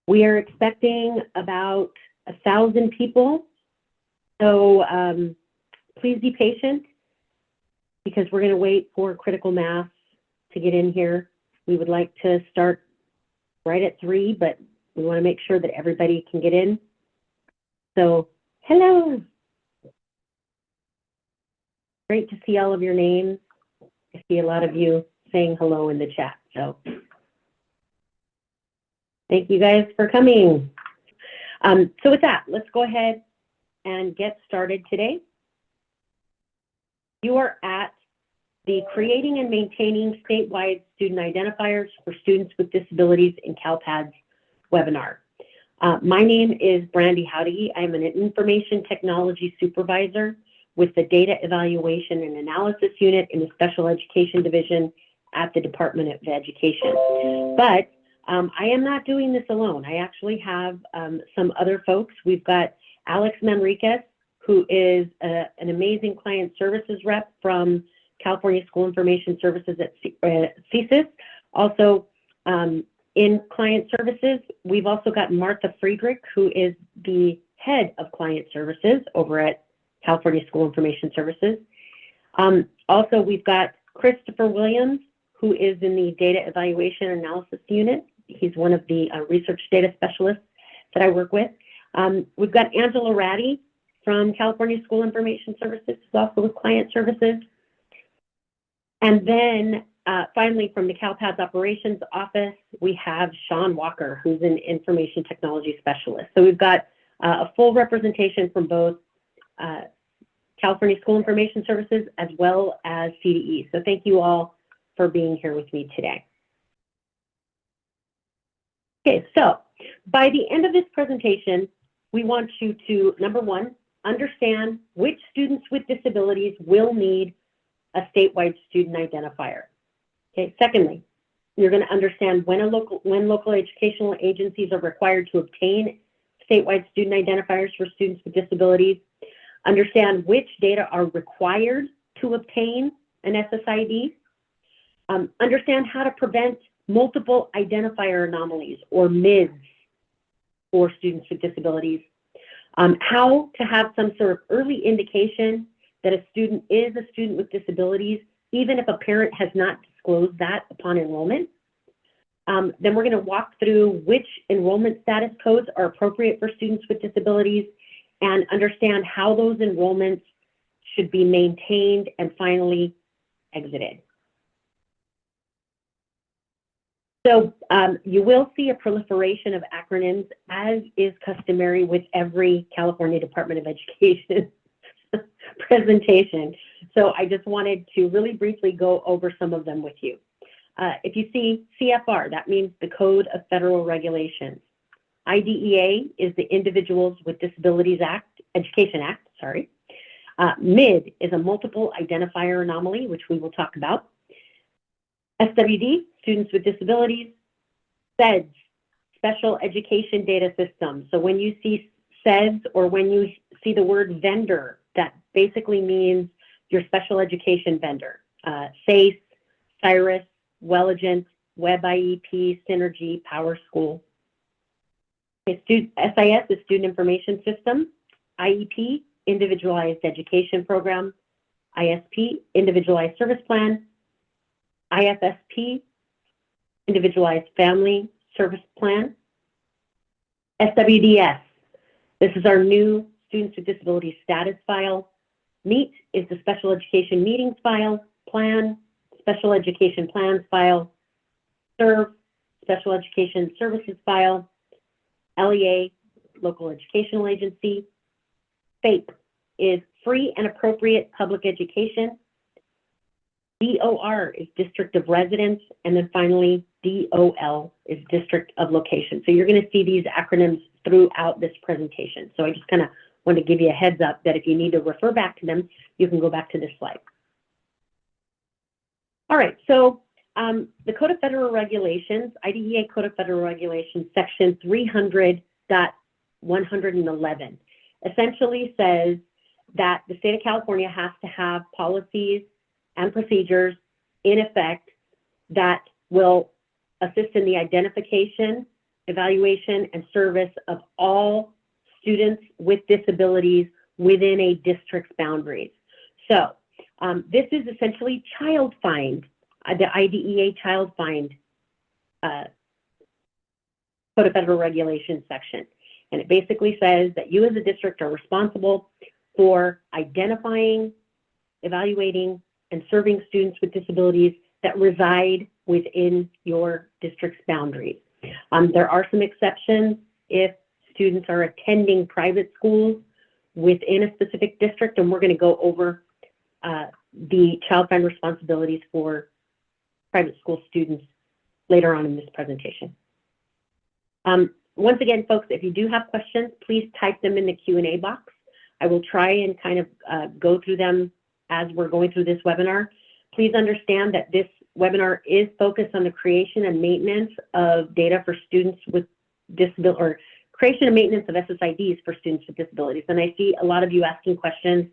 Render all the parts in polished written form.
We are expecting about 1,000 people, so please be patient because we're going to wait for critical mass to get in here. We would like to start right at 3, but we want to make sure that everybody can get in. So, hello. Great to see all of your names. I see a lot of you saying hello in the chat, so thank you guys for coming. So with that, let's go ahead and get started today. You are at the Creating and Maintaining Statewide Student Identifiers for Students with Disabilities in CALPADS webinar. My name is Brandy Howdy. I'm an Information Technology Supervisor with the Data Evaluation and Analysis Unit in the Special Education Division at the Department of Education. But I am not doing this alone. I actually have some other folks. We've got Alex Manriquez, who is an amazing client services rep from California School Information Services at SEIS. Also in client services, we've also got Martha Friedrich, who is the head of client services over at California School Information Services. Also, we've got Christopher Williams, who is in the Data Evaluation and Analysis Unit. He's one of the research data specialists that I work with. We've got Angela Ratty from California School Information Services, who's also with client services. And then finally, from the CALPADS Operations Office, we have Sean Walker, who's an Information Technology Specialist. So we've got a full representation from both California School Information Services as well as CDE. So thank you all for being here with me today. Okay, so by the end of this presentation, we want you to, number one, understand which students with disabilities will need a statewide student identifier. Okay, secondly, you're going to understand when local educational agencies are required to obtain statewide student identifiers for students with disabilities, understand which data are required to obtain an SSID, understand how to prevent multiple identifier anomalies or MIDs for students with disabilities, how to have some sort of early indication that a student is a student with disabilities, even if a parent has not disclosed that upon enrollment. Then we're going to walk through which enrollment status codes are appropriate for students with disabilities and understand how those enrollments should be maintained and finally exited. So you will see a proliferation of acronyms, as is customary with every California Department of Education presentation. So I just wanted to really briefly go over some of them with you. If you see CFR, that means the Code of Federal Regulations. IDEA is the Individuals with Disabilities Education Act, sorry. MID is a multiple identifier anomaly, which we will talk about. SWD, Students with Disabilities. SEIS, Special Education Data System. So when you see SEIS or when you see the word vendor, that basically means your special education vendor. SEIS, Cyrus, Welligent, Web IEP, Synergy, PowerSchool. Okay, SIS is Student Information System. IEP, Individualized Education Program. ISP, Individualized Service Plan. IFSP, Individualized Family Service Plan. SWDs, this is our new Students with Disabilities Status File. MEET is the Special Education Meetings File. Plan, Special Education Plans File. SERVE, Special Education Services File. LEA, Local Educational Agency. FAPE is Free and Appropriate Public Education. DOR is District of Residence, and then finally DOL is District of Location. So you're going to see these acronyms throughout this presentation. So I just kind of want to give you a heads up that if you need to refer back to them, you can go back to this slide. All right, so the Code of Federal Regulations, IDEA Code of Federal Regulations, section 300.111, essentially says that the state of California has to have policies and procedures in effect that will assist in the identification evaluation, and service of all students with disabilities within a district's boundaries. So this is essentially child find, the IDEA child find Code of Federal Regulations section. And it basically says that you as a district are responsible for identifying, evaluating, and serving students with disabilities that reside within your district's boundaries. There are some exceptions if students are attending private schools within a specific district, and we're going to go over the child find responsibilities for private school students later on in this presentation. Once again, folks, if you do have questions, please type them in the Q&A box. I will try and kind of go through them as we're going through this webinar. Please understand that this webinar is focused on the creation and maintenance of data for students with disabilities, or creation and maintenance of SSIDs for students with disabilities. And I see a lot of you asking questions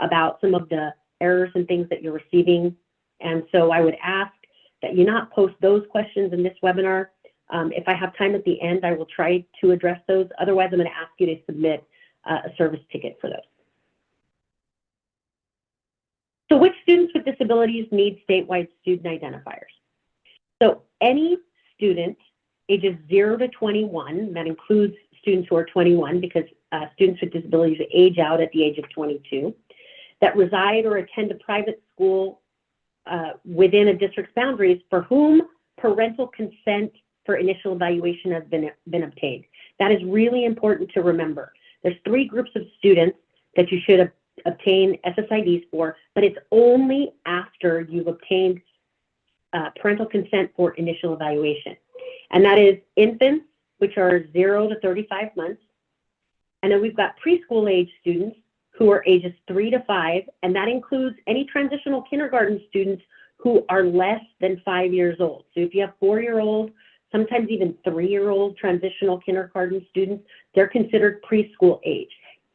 about some of the errors and things that you're receiving. And so I would ask that you not post those questions in this webinar. If I have time at the end, I will try to address those. Otherwise, I'm going to ask you to submit a service ticket for those. So which students with disabilities need statewide student identifiers? So any student ages 0 to 21, that includes students who are 21 because students with disabilities age out at the age of 22, that reside or attend a private school within a district's boundaries for whom parental consent for initial evaluation has been obtained. That is really important to remember. There's 3 groups of students that you should obtain SSIDs for, but it's only after you've obtained parental consent for initial evaluation. And that is infants, which are 0 to 35 months. And then we've got preschool age students who are ages 3 to 5, and that includes any transitional kindergarten students who are less than 5 years old. So if you have 4-year-old, sometimes even 3-year-old transitional kindergarten students, they're considered preschool age,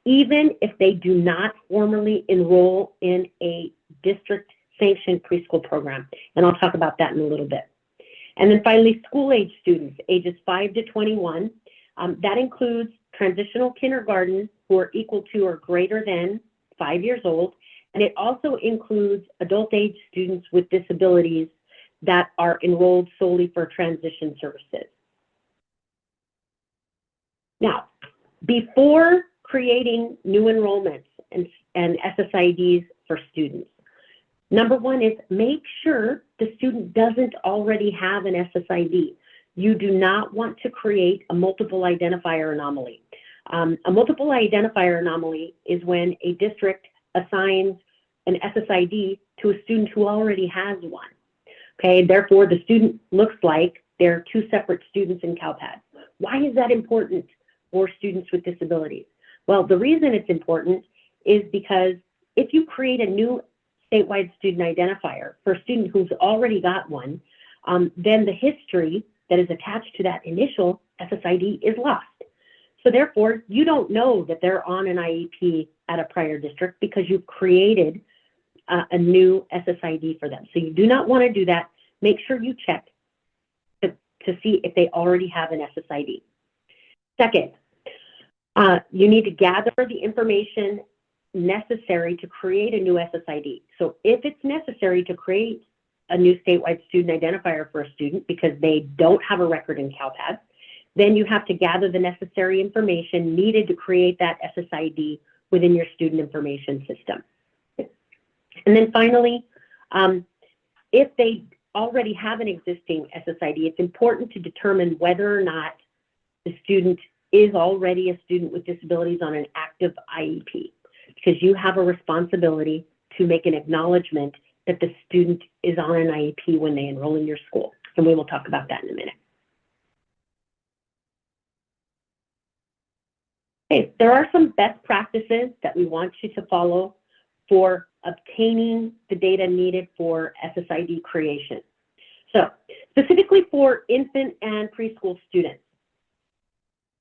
even if they do not formally enroll in a district-sanctioned preschool program. And I'll talk about that in a little bit. And then finally, school-age students, ages 5 to 21. That includes transitional kindergarten who are equal to or greater than 5 years old. And it also includes adult-age students with disabilities that are enrolled solely for transition services. Now, before creating new enrollments and SSIDs for students, number one is make sure the student doesn't already have an SSID. You do not want to create a multiple identifier anomaly. A multiple identifier anomaly is when a district assigns an SSID to a student who already has one. Okay, therefore the student looks like they're 2 separate students in CALPADS. Why is that important for students with disabilities? Well, the reason it's important is because if you create a new statewide student identifier for a student who's already got one, then the history that is attached to that initial SSID is lost. So therefore, you don't know that they're on an IEP at a prior district because you've created a new SSID for them. So you do not want to do that. Make sure you check to see if they already have an SSID. Second, you need to gather the information necessary to create a new SSID. So if it's necessary to create a new statewide student identifier for a student because they don't have a record in CALPADS, then you have to gather the necessary information needed to create that SSID within your student information system. And then finally, if they already have an existing SSID, it's important to determine whether or not the student is already a student with disabilities on an active IEP, because you have a responsibility to make an acknowledgement that the student is on an IEP when they enroll in your school. And we will talk about that in a minute. Okay, there are some best practices that we want you to follow for obtaining the data needed for SSID creation. So specifically for infant and preschool students,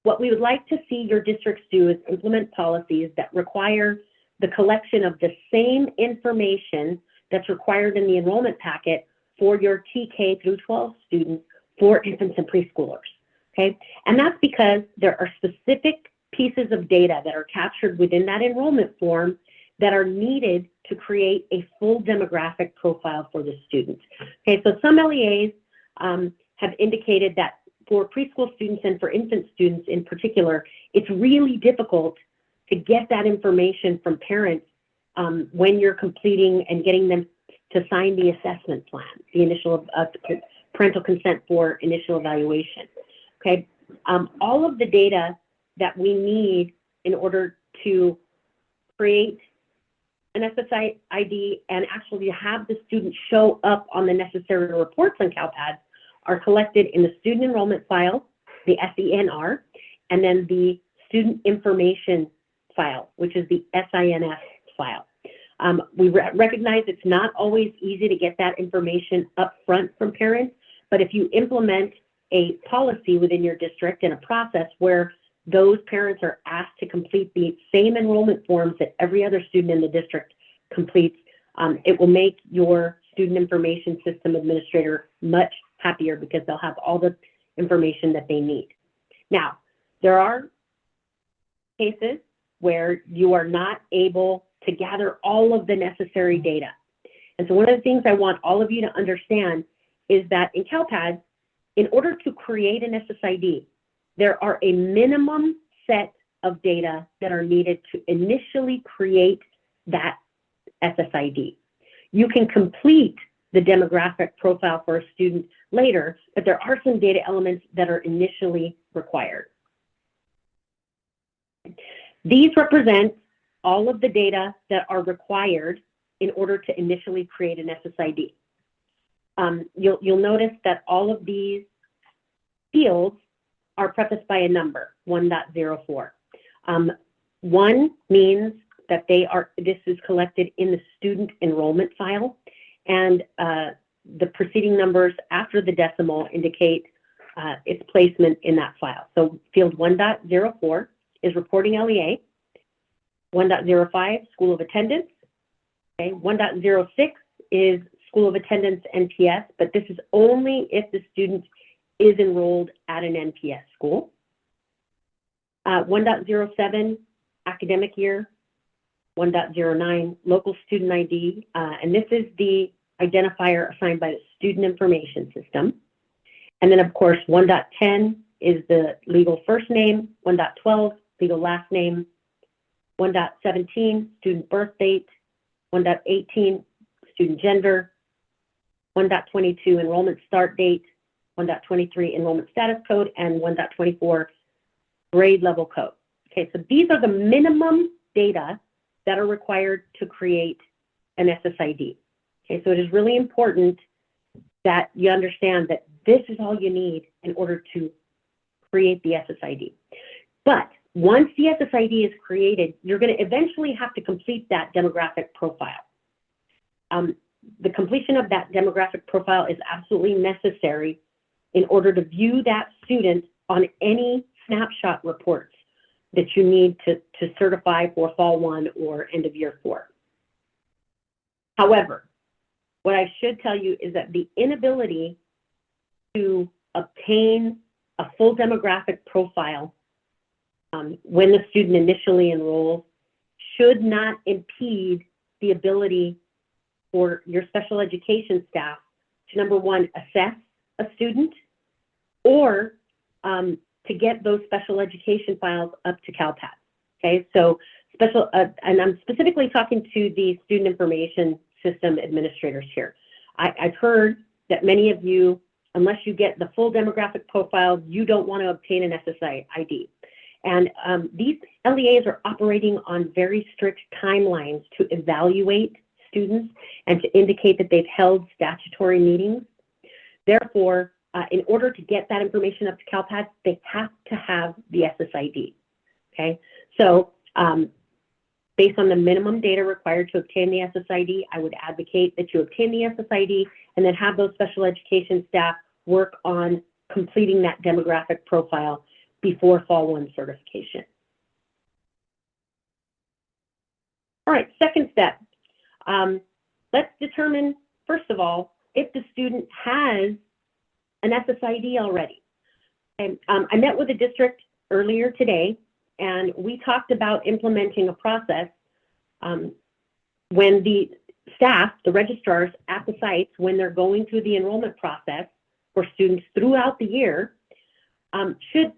what we would like to see your districts do is implement policies that require the collection of the same information that's required in the enrollment packet for your TK through 12 students for infants and preschoolers. okay? And that's because there are specific pieces of data that are captured within that enrollment form that are needed to create a full demographic profile for the student. Okay, so some LEAs have indicated that for preschool students and for infant students in particular, it's really difficult to get that information from parents when you're completing and getting them to sign the assessment plan, the initial parental consent for initial evaluation. Okay, all of the data that we need in order to create an SSID and actually have the student show up on the necessary reports on CALPADS are collected in the student enrollment file, the SENR, and then the student information file, which is the SINF file. We recognize it's not always easy to get that information up front from parents, but if you implement a policy within your district and a process where those parents are asked to complete the same enrollment forms that every other student in the district completes, it will make your student information system administrator much happier because they'll have all the information that they need. Now, there are cases where you are not able to gather all of the necessary data. And so one of the things I want all of you to understand is that in CALPADS, in order to create an SSID, there are a minimum set of data that are needed to initially create that SSID. You can complete the demographic profile for a student later, but there are some data elements that are initially required. These represent all of the data that are required in order to initially create an SSID. You'll notice that all of these fields are prefaced by a number, 1.04. 1 means that this is collected in the student enrollment file, and the preceding numbers after the decimal indicate its placement in that file. So field 1.04 is reporting LEA, 1.05, school of attendance, okay, 1.06 is school of attendance NPS, but this is only if the student is enrolled at an NPS school. 1.07, academic year. 1.09, local student ID, and this is the identifier assigned by the student information system. And then, of course, 1.10 is the legal first name, 1.12, legal last name, 1.17, student birth date, 1.18, student gender, 1.22, enrollment start date, 1.23, enrollment status code, and 1.24, grade level code. Okay, so these are the minimum data that are required to create an SSID. Okay, so it is really important that you understand that this is all you need in order to create the SSID. But once the SSID is created, you're going to eventually have to complete that demographic profile. The completion of that demographic profile is absolutely necessary in order to view that student on any snapshot reports that you need to certify for Fall 1 or end of year 4. However, what I should tell you is that the inability to obtain a full demographic profile when the student initially enrolls should not impede the ability for your special education staff to, number one, assess a student or to get those special education files up to CALPADS. Okay, so and I'm specifically talking to the student information system administrators here. I've heard that many of you, unless you get the full demographic profile, you don't want to obtain an SSID. And these LEAs are operating on very strict timelines to evaluate students and to indicate that they've held statutory meetings. Therefore, in order to get that information up to CALPADS, they have to have the SSID, okay? So based on the minimum data required to obtain the SSID, I would advocate that you obtain the SSID and then have those special education staff work on completing that demographic profile before Fall 1 certification. All right, second step. Let's determine, first of all, if the student has an SSID already. Okay. I met with the district earlier today, and we talked about implementing a process when the staff, the registrars at the sites, when they're going through the enrollment process for students throughout the year, should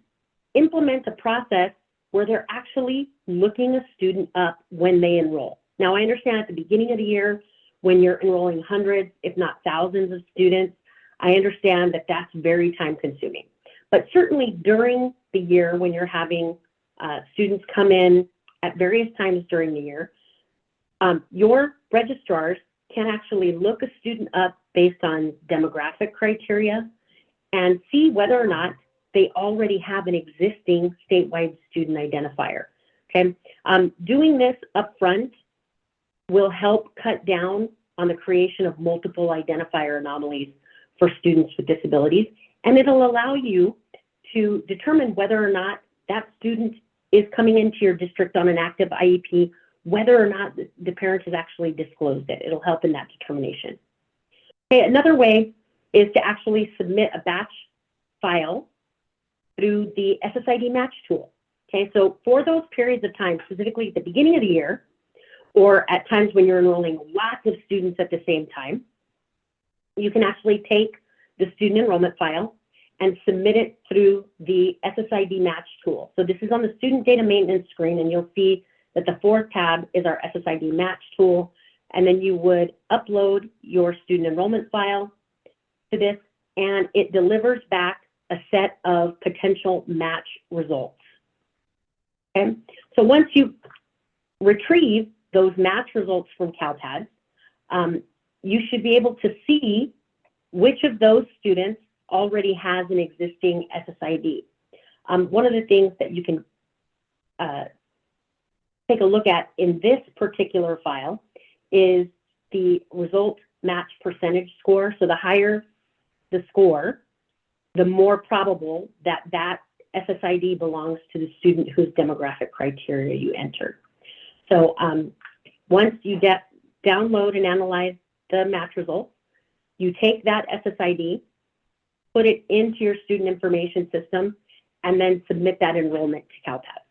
implement a process where they're actually looking a student up when they enroll. Now, I understand at the beginning of the year, when you're enrolling hundreds, if not thousands of students, I understand that that's very time consuming. But certainly during the year, when you're having students come in at various times during the year, your registrars can actually look a student up based on demographic criteria and see whether or not they already have an existing statewide student identifier. Okay, doing this upfront will help cut down on the creation of multiple identifier anomalies for students with disabilities, and it'll allow you to determine whether or not that student is coming into your district on an active IEP, whether or not the parent has actually disclosed it. It'll help in that determination. Okay, another way is to actually submit a batch file through the SSID match tool. Okay, so for those periods of time, specifically at the beginning of the year, or at times when you're enrolling lots of students at the same time, you can actually take the student enrollment file and submit it through the SSID match tool. So this is on the student data maintenance screen, and you'll see that the fourth tab is our SSID match tool, and then you would upload your student enrollment file to this, and it delivers back a set of potential match results. Okay, so once you retrieve those match results from CALPADS, you should be able to see which of those students already has an existing SSID. One of the things that you can take a look at in this particular file is the result match percentage score. So the higher the score, the more probable that that SSID belongs to the student whose demographic criteria you entered. So once you download and analyze the match results, you take that SSID, put it into your student information system, and then submit that enrollment to CALPADS.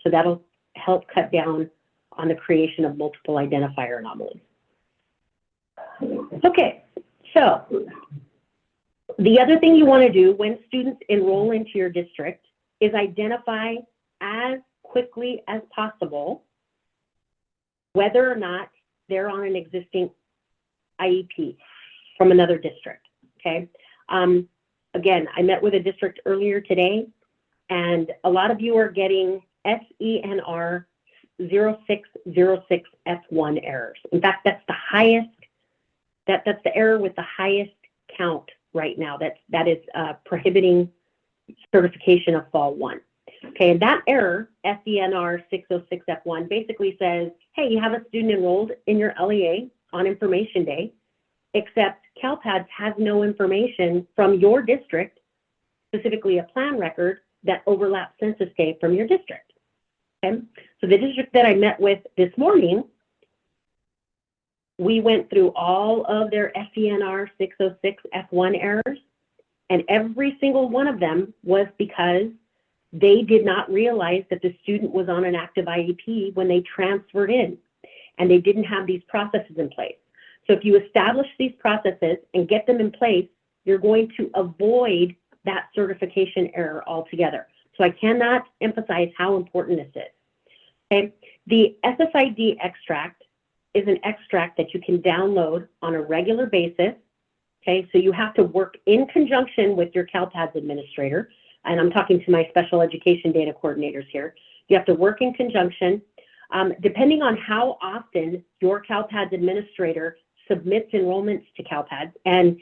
So that'll help cut down on the creation of multiple identifier anomalies. Okay, so the other thing you want to do when students enroll into your district is identify as quickly as possible whether or not they're on an existing IEP from another district, okay? Again, I met with a district earlier today, and a lot of you are getting SENR 0606F1 errors. In fact, that's the highest, that's the error with the highest count right now. That is prohibiting certification of Fall 1. Okay, and that error, SENR 606F1, basically says, hey, you have a student enrolled in your LEA on information day, except CALPADS has no information from your district, specifically a plan record, that overlaps census day from your district. Okay, so the district that I met with this morning, we went through all of their SENR 606F1 errors, and every single one of them was because they did not realize that the student was on an active IEP when they transferred in, and they didn't have these processes in place. So if you establish these processes and get them in place, you're going to avoid that certification error altogether. So I cannot emphasize how important this is. Okay, the SSID extract is an extract that you can download on a regular basis. Okay, so you have to work in conjunction with your CALPADS administrator, and I'm talking to my special education data coordinators here. You have to work in conjunction. Depending on how often your CALPADS administrator submits enrollments to CALPADS, and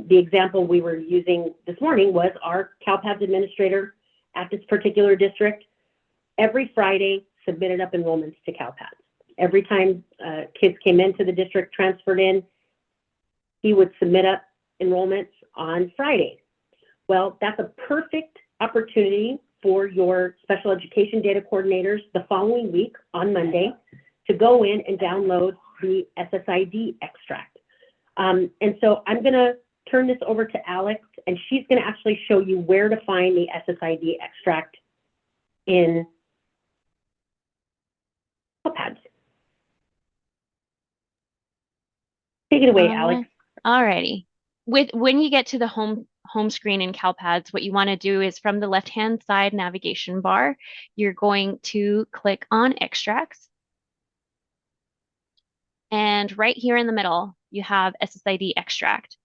the example we were using this morning was our CALPADS administrator at this particular district, every Friday submitted up enrollments to CALPADS. Every time kids came into the district, transferred in, he would submit up enrollments on Fridays. Well, that's a perfect opportunity for your special education data coordinators the following week on Monday to go in and download the SSID extract. And so I'm going to turn this over to Alex and she's going to actually show you where to find the SSID extract in CALPADS. Take it away, Alex. All righty. When you get to the home screen in CALPADS, what you want to do is from the left-hand side navigation bar, you're going to click on Extracts. And right here in the middle, you have SSID Extract.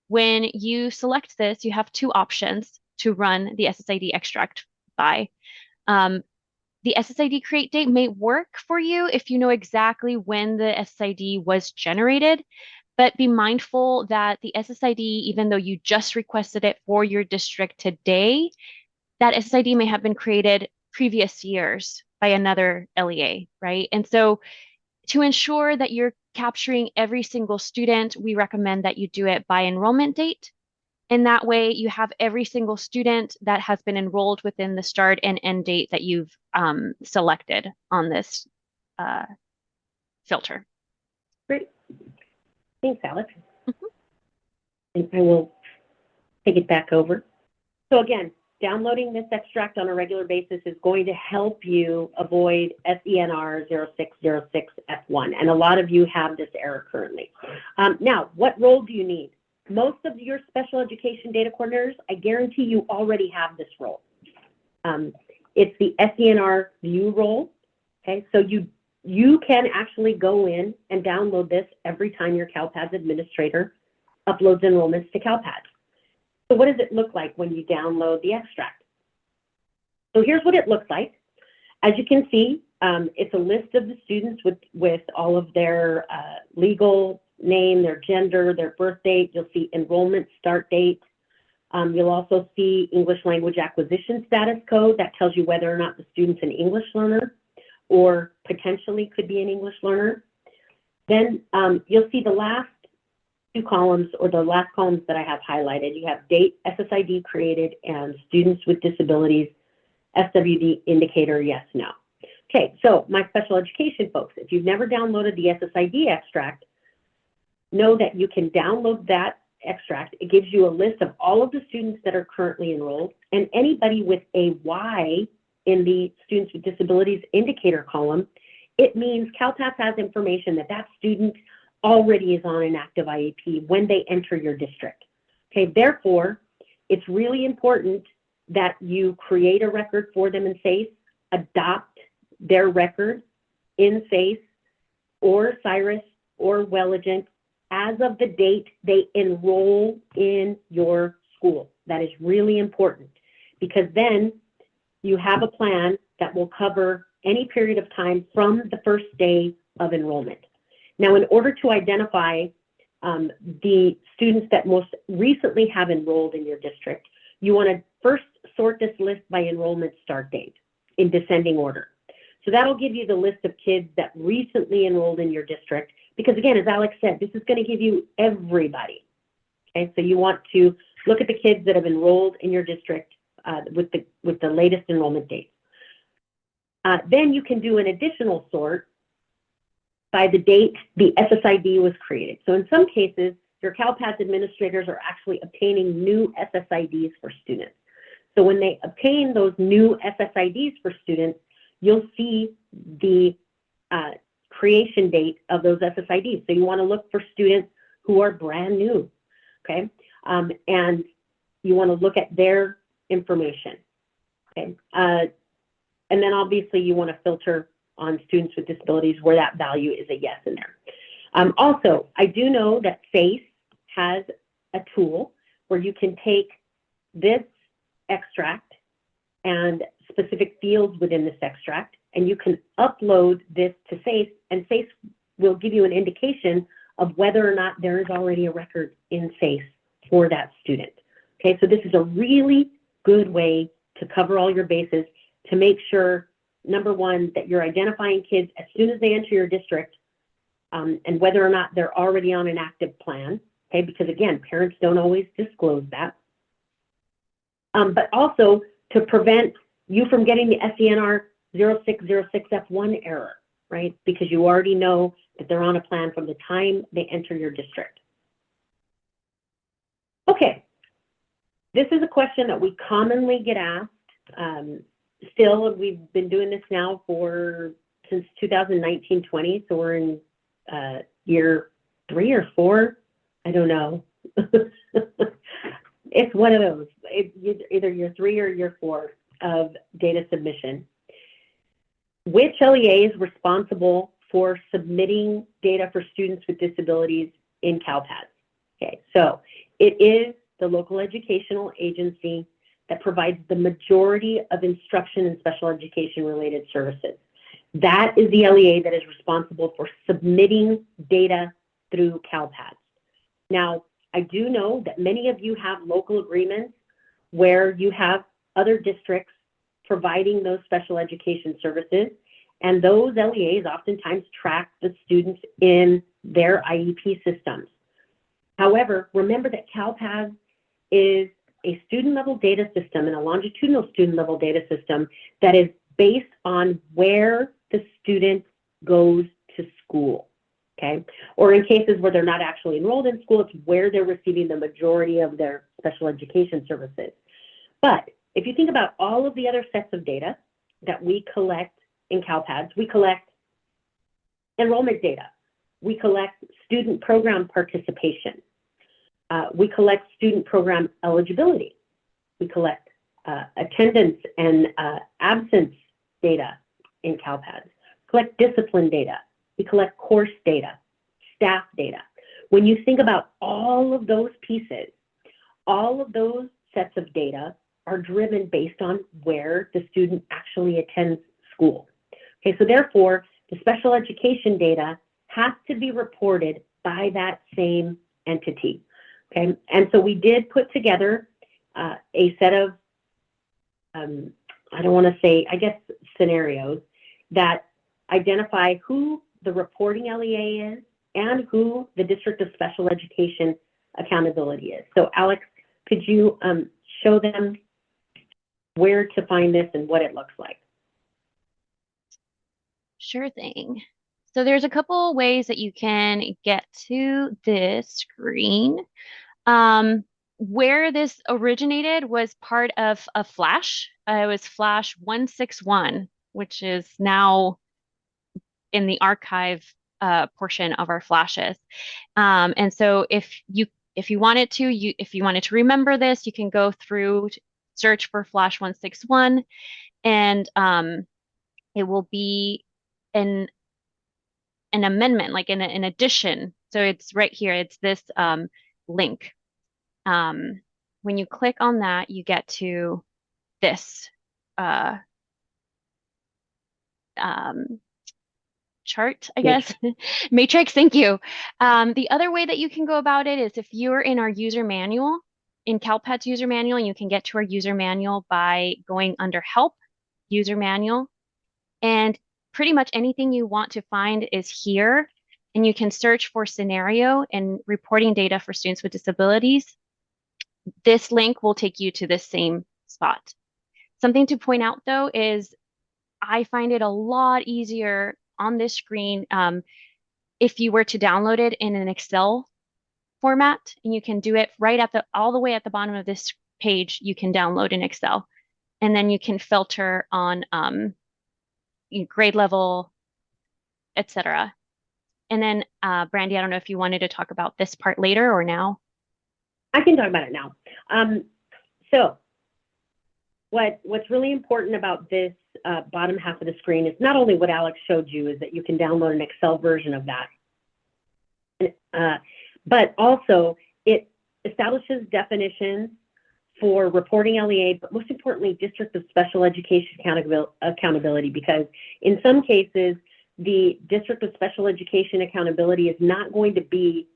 When you select this, you have two options to run the SSID extract by. The SSID create date may work for you if you know exactly when the SSID was generated, but be mindful that the SSID, even though you just requested it for your district today, that SSID may have been created previous years by another LEA, right? And so to ensure that you're capturing every single student, we recommend that you do it by enrollment date. And that way you have every single student that has been enrolled within the start and end date that you've selected on this filter. Great. Thanks, Alex. And I will take it back over. So again, downloading this extract on a regular basis is going to help you avoid SENR 0606F1. And a lot of you have this error currently. Now, what role do you need? Most of your special education data coordinators, I guarantee you already have this role. It's the SENR view role. Okay, so you can actually go in and download this every time your CALPADS administrator uploads enrollments to CALPADS. So what does it look like when you download the extract? So here's what it looks like. As you can see, it's a list of the students with all of their legal name, their gender, their birth date. You'll see enrollment start date. You'll also see English language acquisition status code that tells you whether or not the student's an English learner or potentially could be an English learner. Then you'll see the last two columns, or the last columns that I have highlighted. You have date, SSID created, and students with disabilities, SWD indicator, yes, no. Okay, so my special education folks, if you've never downloaded the SSID extract, know that you can download that extract. It gives you a list of all of the students that are currently enrolled, and anybody with a Y in the students with disabilities indicator column, it means CALPADS has information that that student already is on an active IEP when they enter your district. Okay, therefore, it's really important that you create a record for them in SEIS, adopt their record in SEIS or SIRIS or Welligent as of the date they enroll in your school. That is really important, because then you have a plan that will cover any period of time from the first day of enrollment. Now, in order to identify the students that most recently have enrolled in your district, you want to first sort this list by enrollment start date in descending order. So that'll give you the list of kids that recently enrolled in your district, because again, as Alex said, this is going to give you everybody. Okay, so you want to look at the kids that have enrolled in your district with the latest enrollment dates. Then you can do an additional sort by the date the SSID was created. So in some cases, your CALPADS administrators are actually obtaining new SSIDs for students. So when they obtain those new SSIDs for students, you'll see the creation date of those SSIDs. So you want to look for students who are brand new, okay? And you want to look at their information, okay? And then obviously you want to filter on students with disabilities where that value is a yes in there. Also, I do know that SEIS has a tool where you can take this extract and specific fields within this extract, and you can upload this to SEIS, and SEIS will give you an indication of whether or not there is already a record in SEIS for that student. Okay, so this is a really good way to cover all your bases to make sure, number one, that you're identifying kids as soon as they enter your district, and whether or not they're already on an active plan, okay, because again, parents don't always disclose that. But also to prevent you from getting the SENR 0606F1 error, right? Because you already know that they're on a plan from the time they enter your district. Okay, This is a question that we commonly get asked. Still, we've been doing this now since 2019-20, so we're in year 3 or 4. I don't know. It's one of those. It's either year 3 or year 4 of data submission. Which LEA is responsible for submitting data for students with disabilities in CALPADS? Okay, so it is the local educational agency that provides the majority of instruction and special education related services. That is the LEA that is responsible for submitting data through CALPADS. Now, I do know that many of you have local agreements where you have other districts providing those special education services, and those LEAs oftentimes track the students in their IEP systems. However, remember that CALPADS is a student-level data system and a longitudinal student-level data system that is based on where the student goes to school, okay? Or in cases where they're not actually enrolled in school, it's where they're receiving the majority of their special education services. But if you think about all of the other sets of data that we collect in CALPADS, we collect enrollment data, we collect student program participation, we collect student program eligibility, we collect attendance and absence data in CALPADS, collect discipline data, we collect course data, staff data. When you think about all of those pieces, all of those sets of data are driven based on where the student actually attends school. Okay, so therefore, the special education data has to be reported by that same entity. Okay, and so we did put together a set of, I don't want to say, I guess, scenarios that identify who the reporting LEA is and who the District of Special Education Accountability is. So Alex, could you show them where to find this and what it looks like? Sure thing. So there's a couple ways that you can get to this screen. Where this originated was part of a Flash. It was Flash 161, which is now in the archive portion of our flashes. And so if you wanted to remember this, you can go through, search for Flash 161, and it will be an amendment, like an addition. So it's right here. It's this link. When you click on that, you get to this chart, I guess. Matrix, thank you. The other way that you can go about it is if you're in our user manual, in CALPADS user manual, you can get to our user manual by going under Help, User Manual, and pretty much anything you want to find is here, and you can search for scenario and reporting data for students with disabilities. This link will take you to this same spot. Something to point out, though, is I find it a lot easier on this screen if you were to download it in an Excel format, and you can do it right at all the way at the bottom of this page. You can download in Excel, and then you can filter on grade level, etc. And then, Brandy, I don't know if you wanted to talk about this part later or now. I can talk about it now. So what's really important about this bottom half of the screen is not only what Alex showed you, is that you can download an Excel version of that, but also it establishes definitions for reporting LEA, but most importantly, District of Special Education accountability, because in some cases, the District of Special Education accountability is not going to be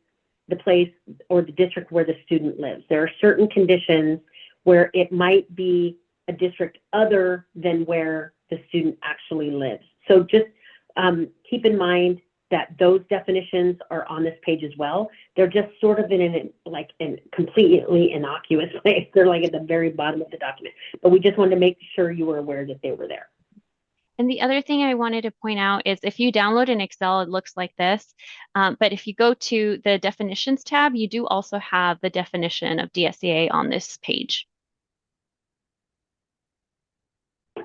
the place or the district where the student lives. There are certain conditions where it might be a district other than where the student actually lives. So just keep in mind that those definitions are on this page as well. They're just sort of in a completely innocuous place. They're like at the very bottom of the document. But we just wanted to make sure you were aware that they were there. And the other thing I wanted to point out is if you download in Excel, it looks like this. But if you go to the definitions tab, you do also have the definition of DSEA on this page.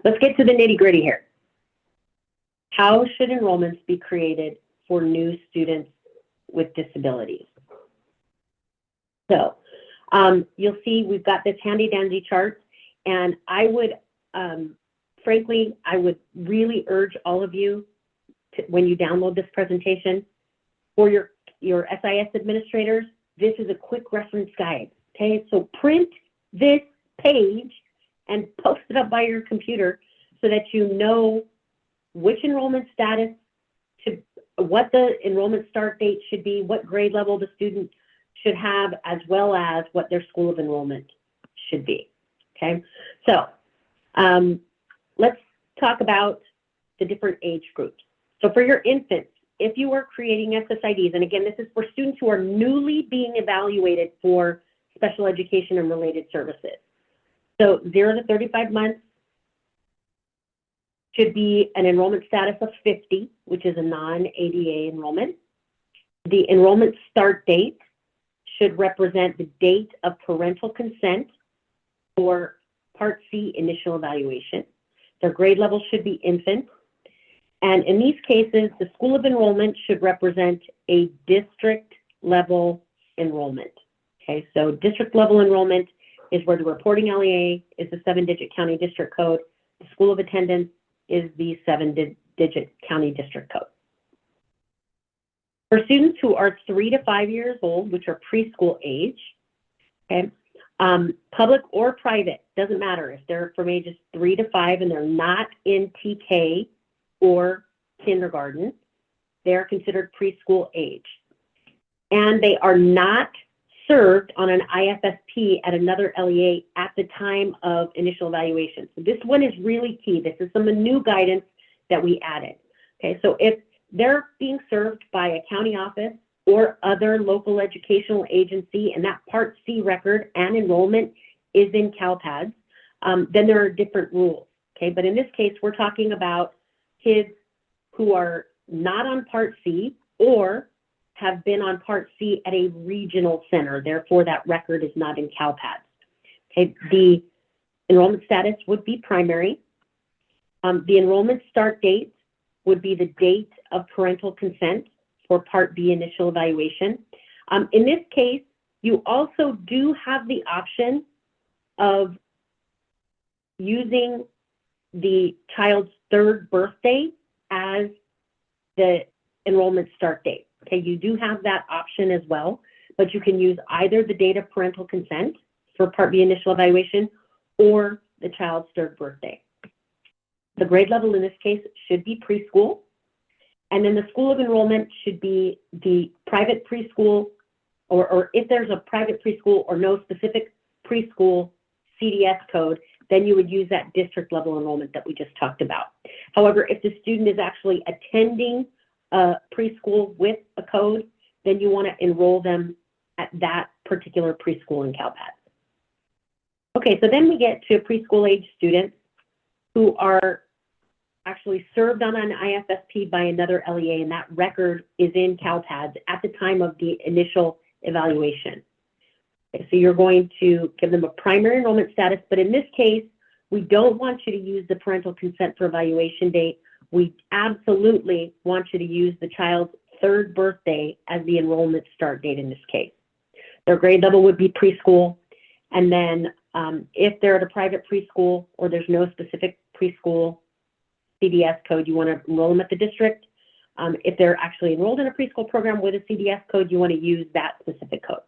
Let's get to the nitty-gritty here. How should enrollments be created for new students with disabilities? So you'll see we've got this handy-dandy chart, and I would, frankly, I would really urge all of you to, when you download this presentation, for your SIS administrators, this is a quick reference guide, okay? So print this page and post it up by your computer so that you know which enrollment status, to what the enrollment start date should be, what grade level the student should have, as well as what their school of enrollment should be, okay? So let's talk about the different age groups. So for your infants, if you are creating SSIDs, and again, this is for students who are newly being evaluated for special education and related services. So 0 to 35 months should be an enrollment status of 50, which is a non-ADA enrollment. The enrollment start date should represent the date of parental consent for Part C initial evaluation. Their grade level should be infant. And in these cases, the school of enrollment should represent a district level enrollment. Okay, so district level enrollment is where the reporting LEA is the 7-digit county district code. The school of attendance is the 7-digit county district code. For students who are 3 to 5 years old, which are preschool age, okay, public or private, doesn't matter if they're from ages 3 to 5 and they're not in TK or kindergarten, they're considered preschool age. And they are not served on an IFSP at another LEA at the time of initial evaluation. So this one is really key. This is some new guidance that we added. Okay, so if they're being served by a county office or other local educational agency, and that Part C record and enrollment is in CALPADS, then there are different rules. Okay, but in this case, we're talking about kids who are not on Part C or have been on Part C at a regional center. Therefore, that record is not in CALPADS. Okay, the enrollment status would be primary. The enrollment start date would be the date of parental consent for Part B initial evaluation. In this case, you also do have the option of using the child's 3rd birthday as the enrollment start date. Okay, you do have that option as well, but you can use either the date of parental consent for Part B initial evaluation or the child's 3rd birthday. The grade level in this case should be preschool, and then the school of enrollment should be the private preschool, or if there's a private preschool or no specific preschool CDS code, then you would use that district level enrollment that we just talked about. However, if the student is actually attending a preschool with a code, then you want to enroll them at that particular preschool in CALPADS. Okay, so then we get to preschool age students who are actually served on an IFSP by another LEA, and that record is in CALPADS at the time of the initial evaluation. Okay, so you're going to give them a primary enrollment status, but in this case, we don't want you to use the parental consent for evaluation date. We absolutely want you to use the child's 3rd birthday as the enrollment start date in this case. Their grade level would be preschool, and then if they're at a private preschool or there's no specific preschool CDS code, you want to enroll them at the district. If they're actually enrolled in a preschool program with a CDS code, you want to use that specific code.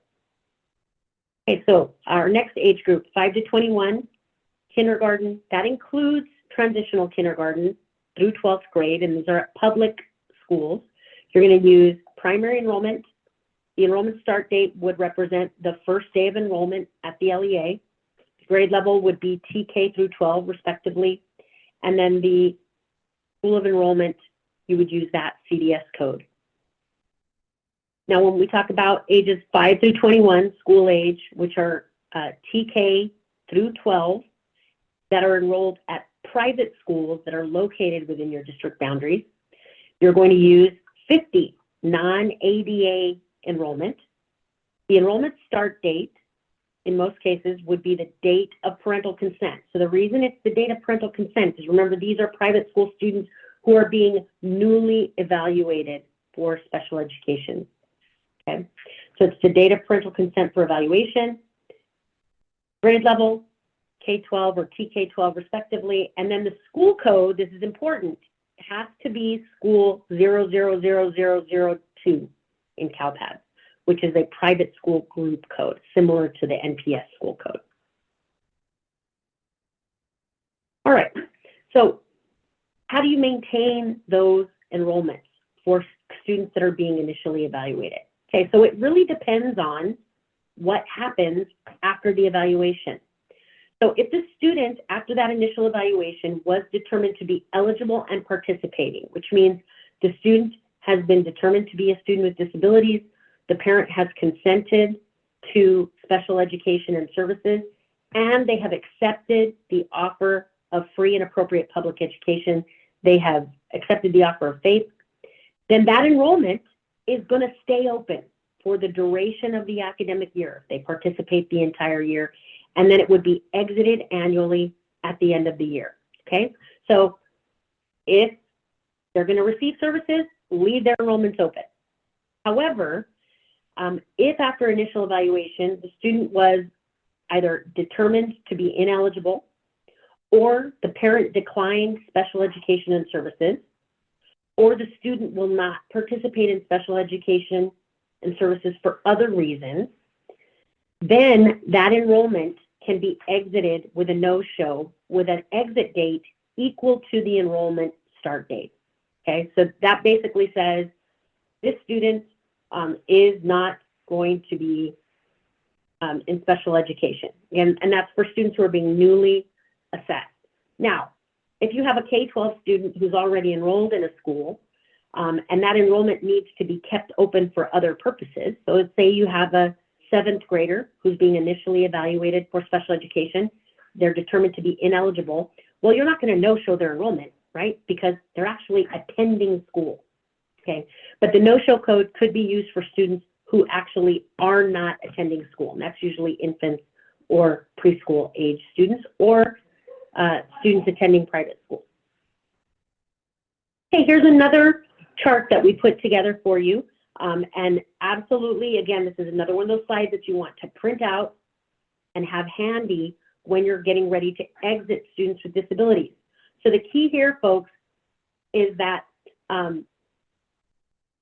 Okay, so our next age group, 5 to 21, kindergarten, that includes transitional kindergarten through 12th grade, and these are at public schools. You're going to use primary enrollment. The enrollment start date would represent the first day of enrollment at the LEA. The grade level would be TK through 12, respectively. And then the school of enrollment, you would use that CDS code. Now, when we talk about ages 5 through 21, school age, which are TK through 12, that are enrolled at private schools that are located within your district boundaries, you're going to use 50 non-ADA enrollment. The enrollment start date, in most cases, would be the date of parental consent. So the reason it's the date of parental consent is, remember, these are private school students who are being newly evaluated for special education. Okay, so it's the date of parental consent for evaluation, grade level, K-12 or TK-12 respectively, and then the school code, this is important, has to be school 000002 in CALPADS, which is a private school group code, similar to the NPS school code. All right, so how do you maintain those enrollments for students that are being initially evaluated? Okay, so it really depends on what happens after the evaluation. So if the student, after that initial evaluation, was determined to be eligible and participating, which means the student has been determined to be a student with disabilities, the parent has consented to special education and services, and they have accepted the offer of free and appropriate public education, they have accepted the offer of FAPE, then that enrollment is going to stay open for the duration of the academic year. They participate the entire year, and then it would be exited annually at the end of the year, okay? So if they're going to receive services, leave their enrollments open. However, if after initial evaluation, the student was either determined to be ineligible or the parent declined special education and services, or the student will not participate in special education and services for other reasons, then that enrollment can be exited with a no-show with an exit date equal to the enrollment start date. Okay, so that basically says this student is not going to be in special education. And that's for students who are being newly assessed. Now, if you have a K-12 student who's already enrolled in a school, and that enrollment needs to be kept open for other purposes. So let's say you have a 7th grader who's being initially evaluated for special education. They're determined to be ineligible. Well, you're not going to no-show their enrollment, right? Because they're actually attending school, okay? But the no-show code could be used for students who actually are not attending school. And that's usually infants or preschool age students or students attending private schools. Okay, here's another chart that we put together for you. And absolutely, again, this is another one of those slides that you want to print out and have handy when you're getting ready to exit students with disabilities. So the key here, folks, is that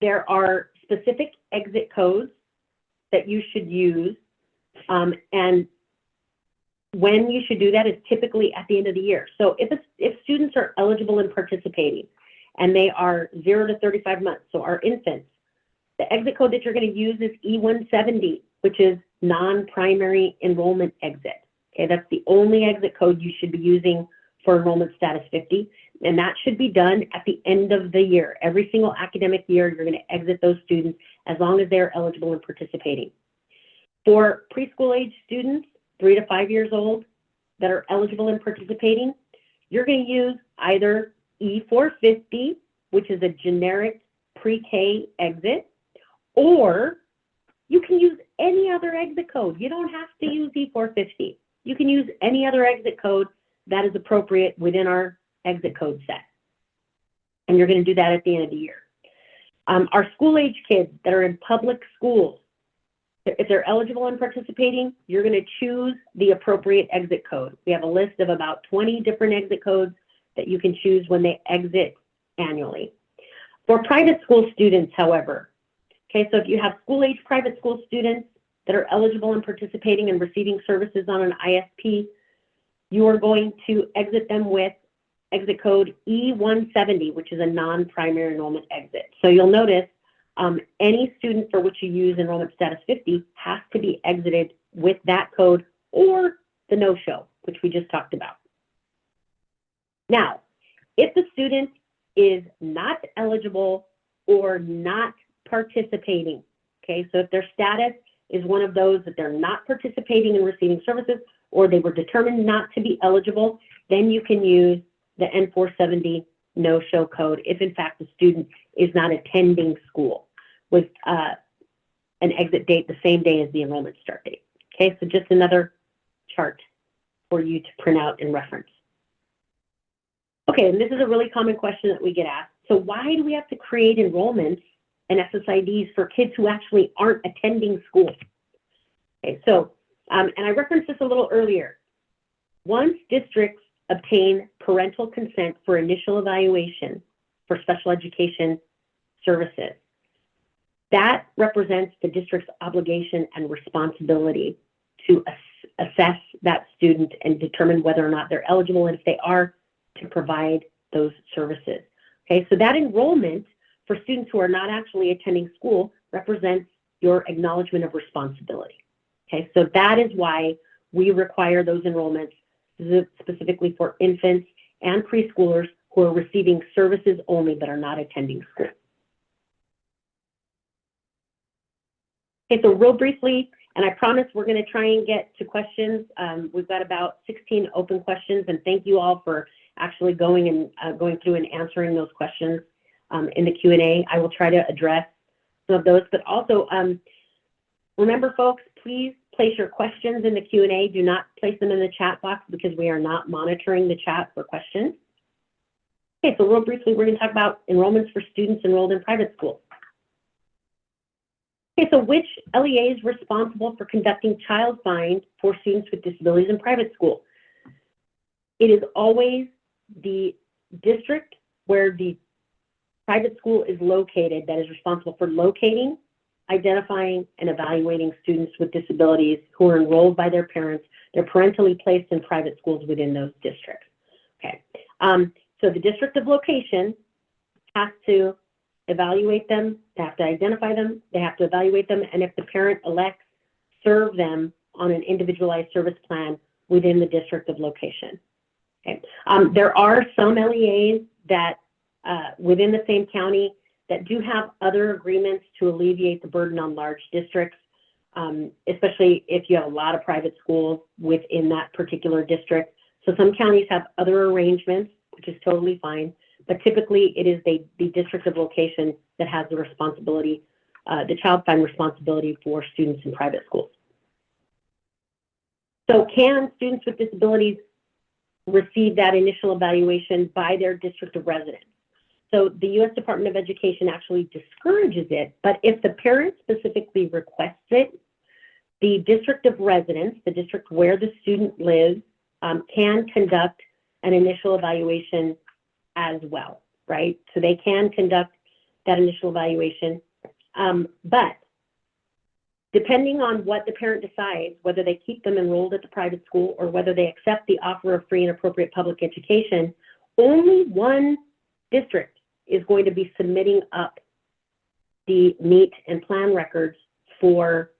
there are specific exit codes that you should use, and when you should do that is typically at the end of the year. So if students are eligible and participating, and they are 0 to 35 months, so our infants, the exit code that you're going to use is E170, which is non-primary enrollment exit. Okay, that's the only exit code you should be using for enrollment status 50, and that should be done at the end of the year. Every single academic year, you're going to exit those students as long as they're eligible and participating. For preschool age students, 3 to 5 years old, that are eligible and participating, you're going to use either E450, which is a generic pre-K exit, or you can use any other exit code. You don't have to use E450. You can use any other exit code that is appropriate within our exit code set. And you're going to do that at the end of the year. Our school-age kids that are in public schools, if they're eligible and participating, you're going to choose the appropriate exit code. We have a list of about 20 different exit codes that you can choose when they exit annually. For private school students, however, okay, so if you have school-age private school students that are eligible and participating and receiving services on an IFSP, you are going to exit them with exit code E170, which is a non-primary enrollment exit. So you'll notice any student for which you use enrollment status 50 has to be exited with that code or the no-show, which we just talked about. Now, if the student is not eligible or not participating, okay, so if their status is one of those that they're not participating in receiving services or they were determined not to be eligible, then you can use the N470 no-show code if in fact the student is not attending school with an exit date the same day as the enrollment start date. Okay, so just another chart for you to print out and reference. Okay, and this is a really common question that we get asked. So why do we have to create enrollments and SSIDs for kids who actually aren't attending school? Okay, so, and I referenced this a little earlier. Once districts obtain parental consent for initial evaluation for special education services, that represents the district's obligation and responsibility to assess that student and determine whether or not they're eligible, and if they are, to provide those services. Okay, so that enrollment for students who are not actually attending school represents your acknowledgement of responsibility. Okay, so that is why we require those enrollments specifically for infants and preschoolers who are receiving services only but are not attending school. Okay, so real briefly, and I promise we're going to try and get to questions. We've got about 16 open questions, and thank you all for actually going through and answering those questions in the Q&A. I will try to address some of those, but also remember, folks, please place your questions in the Q&A. Do not place them in the chat box because we are not monitoring the chat for questions. Okay, so real briefly, we're going to talk about enrollments for students enrolled in private schools. Okay, so which LEA is responsible for conducting child find for students with disabilities in private school? It is always the district where the private school is located that is responsible for locating, identifying, and evaluating students with disabilities who are enrolled by their parents. They're parentally placed in private schools within those districts. Okay, so the district of location has to evaluate them, they have to identify them, they have to evaluate them, and if the parent elects, serve them on an individualized service plan within the district of location. Okay. There are some LEAs that within the same county that do have other agreements to alleviate the burden on large districts, especially if you have a lot of private schools within that particular district. So some counties have other arrangements, which is totally fine. But typically, it is the district of location that has the responsibility, the child find responsibility for students in private schools. So can students with disabilities receive that initial evaluation by their district of residence? So the U.S. Department of Education actually discourages it, but if the parent specifically requests it, the district of residence, the district where the student lives, can conduct an initial evaluation as well, right? So they can conduct that initial evaluation, but depending on what the parent decides, whether they keep them enrolled at the private school or whether they accept the offer of free and appropriate public education, only one district is going to be submitting up the NEET and plan records for,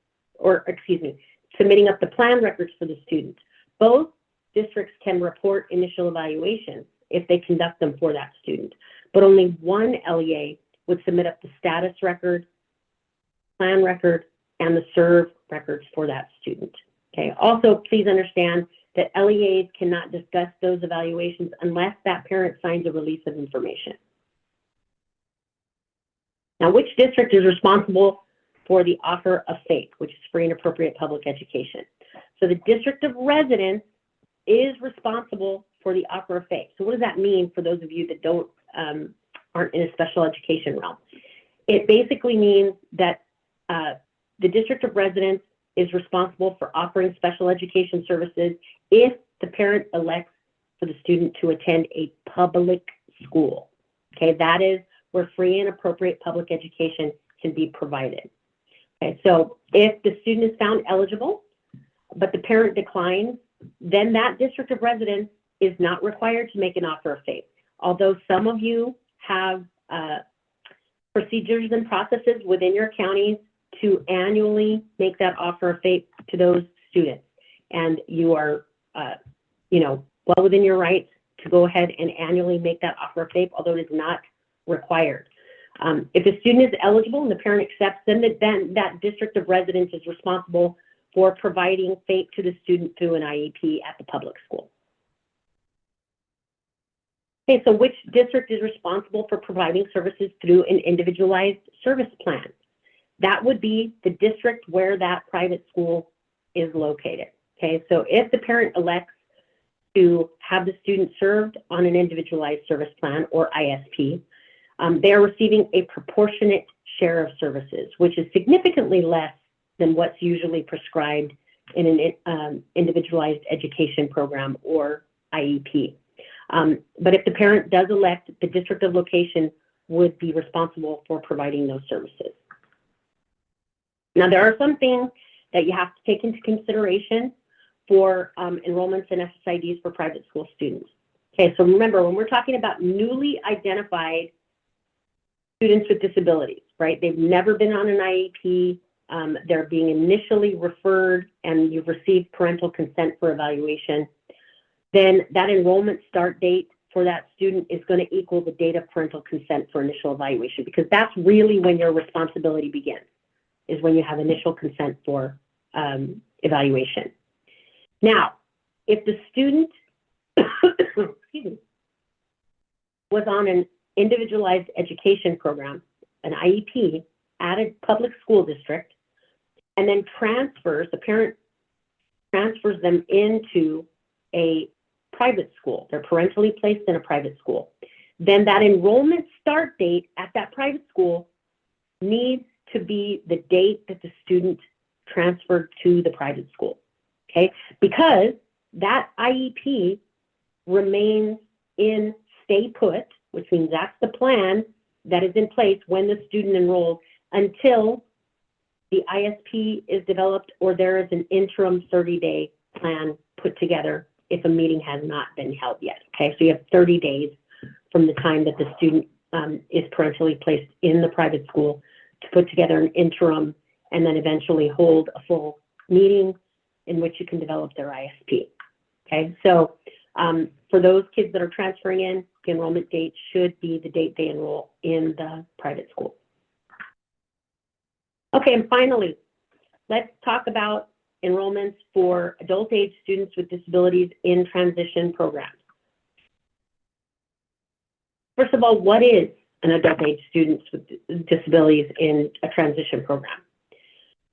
submitting up the plan records for the student. Both districts can report initial evaluations if they conduct them for that student, but only one LEA would submit up the status record, plan record, and the serve records for that student. Okay. Also, please understand that LEAs cannot discuss those evaluations unless that parent signs a release of information. Now, which district is responsible for the offer of FAPE, which is free and appropriate public education? So the district of residence is responsible for the offer of FAPE. So what does that mean for those of you that aren't in a special education realm? It basically means that the district of residence is responsible for offering special education services if the parent elects for the student to attend a public school. Okay, that is where free and appropriate public education can be provided. Okay, so if the student is found eligible, but the parent declines, then that district of residence is not required to make an offer of FAPE. Although some of you have procedures and processes within your counties to annually make that offer of FAPE to those students, and you are, well within your rights to go ahead and annually make that offer of FAPE, although it is not required. If the student is eligible and the parent accepts them, then that district of residence is responsible for providing FAPE to the student through an IEP at the public school. Okay, so which district is responsible for providing services through an individualized service plan? That would be the district where that private school is located. Okay, so if the parent elects to have the student served on an individualized service plan, or ISP, they are receiving a proportionate share of services, which is significantly less than what's usually prescribed in an individualized education program, or IEP. But if the parent does elect, the district of location would be responsible for providing those services. Now, there are some things that you have to take into consideration for enrollments and SSIDs for private school students. Okay, so remember, when we're talking about newly identified students with disabilities, right? They've never been on an IEP, they're being initially referred, and you've received parental consent for evaluation, then that enrollment start date for that student is going to equal the date of parental consent for initial evaluation, because that's really when your responsibility begins, is when you have initial consent for evaluation. Now, if the student excuse me, was on an individualized education program, an IEP, at a public school district, and then the parent transfers them into a private school, they're parentally placed in a private school, then that enrollment start date at that private school needs to be the date that the student transferred to the private school, okay? Because that IEP remains in stay put, which means that's the plan that is in place when the student enrolls until the ISP is developed or there is an interim 30-day plan put together if a meeting has not been held yet, okay? So you have 30 days from the time that the student is parentally placed in the private school to put together an interim and then eventually hold a full meeting in which you can develop their ISP, okay? So for those kids that are transferring in, the enrollment date should be the date they enroll in the private school. Okay, and finally, let's talk about enrollments for adult age students with disabilities in transition programs. First of all, what is an adult age student with disabilities in a transition program?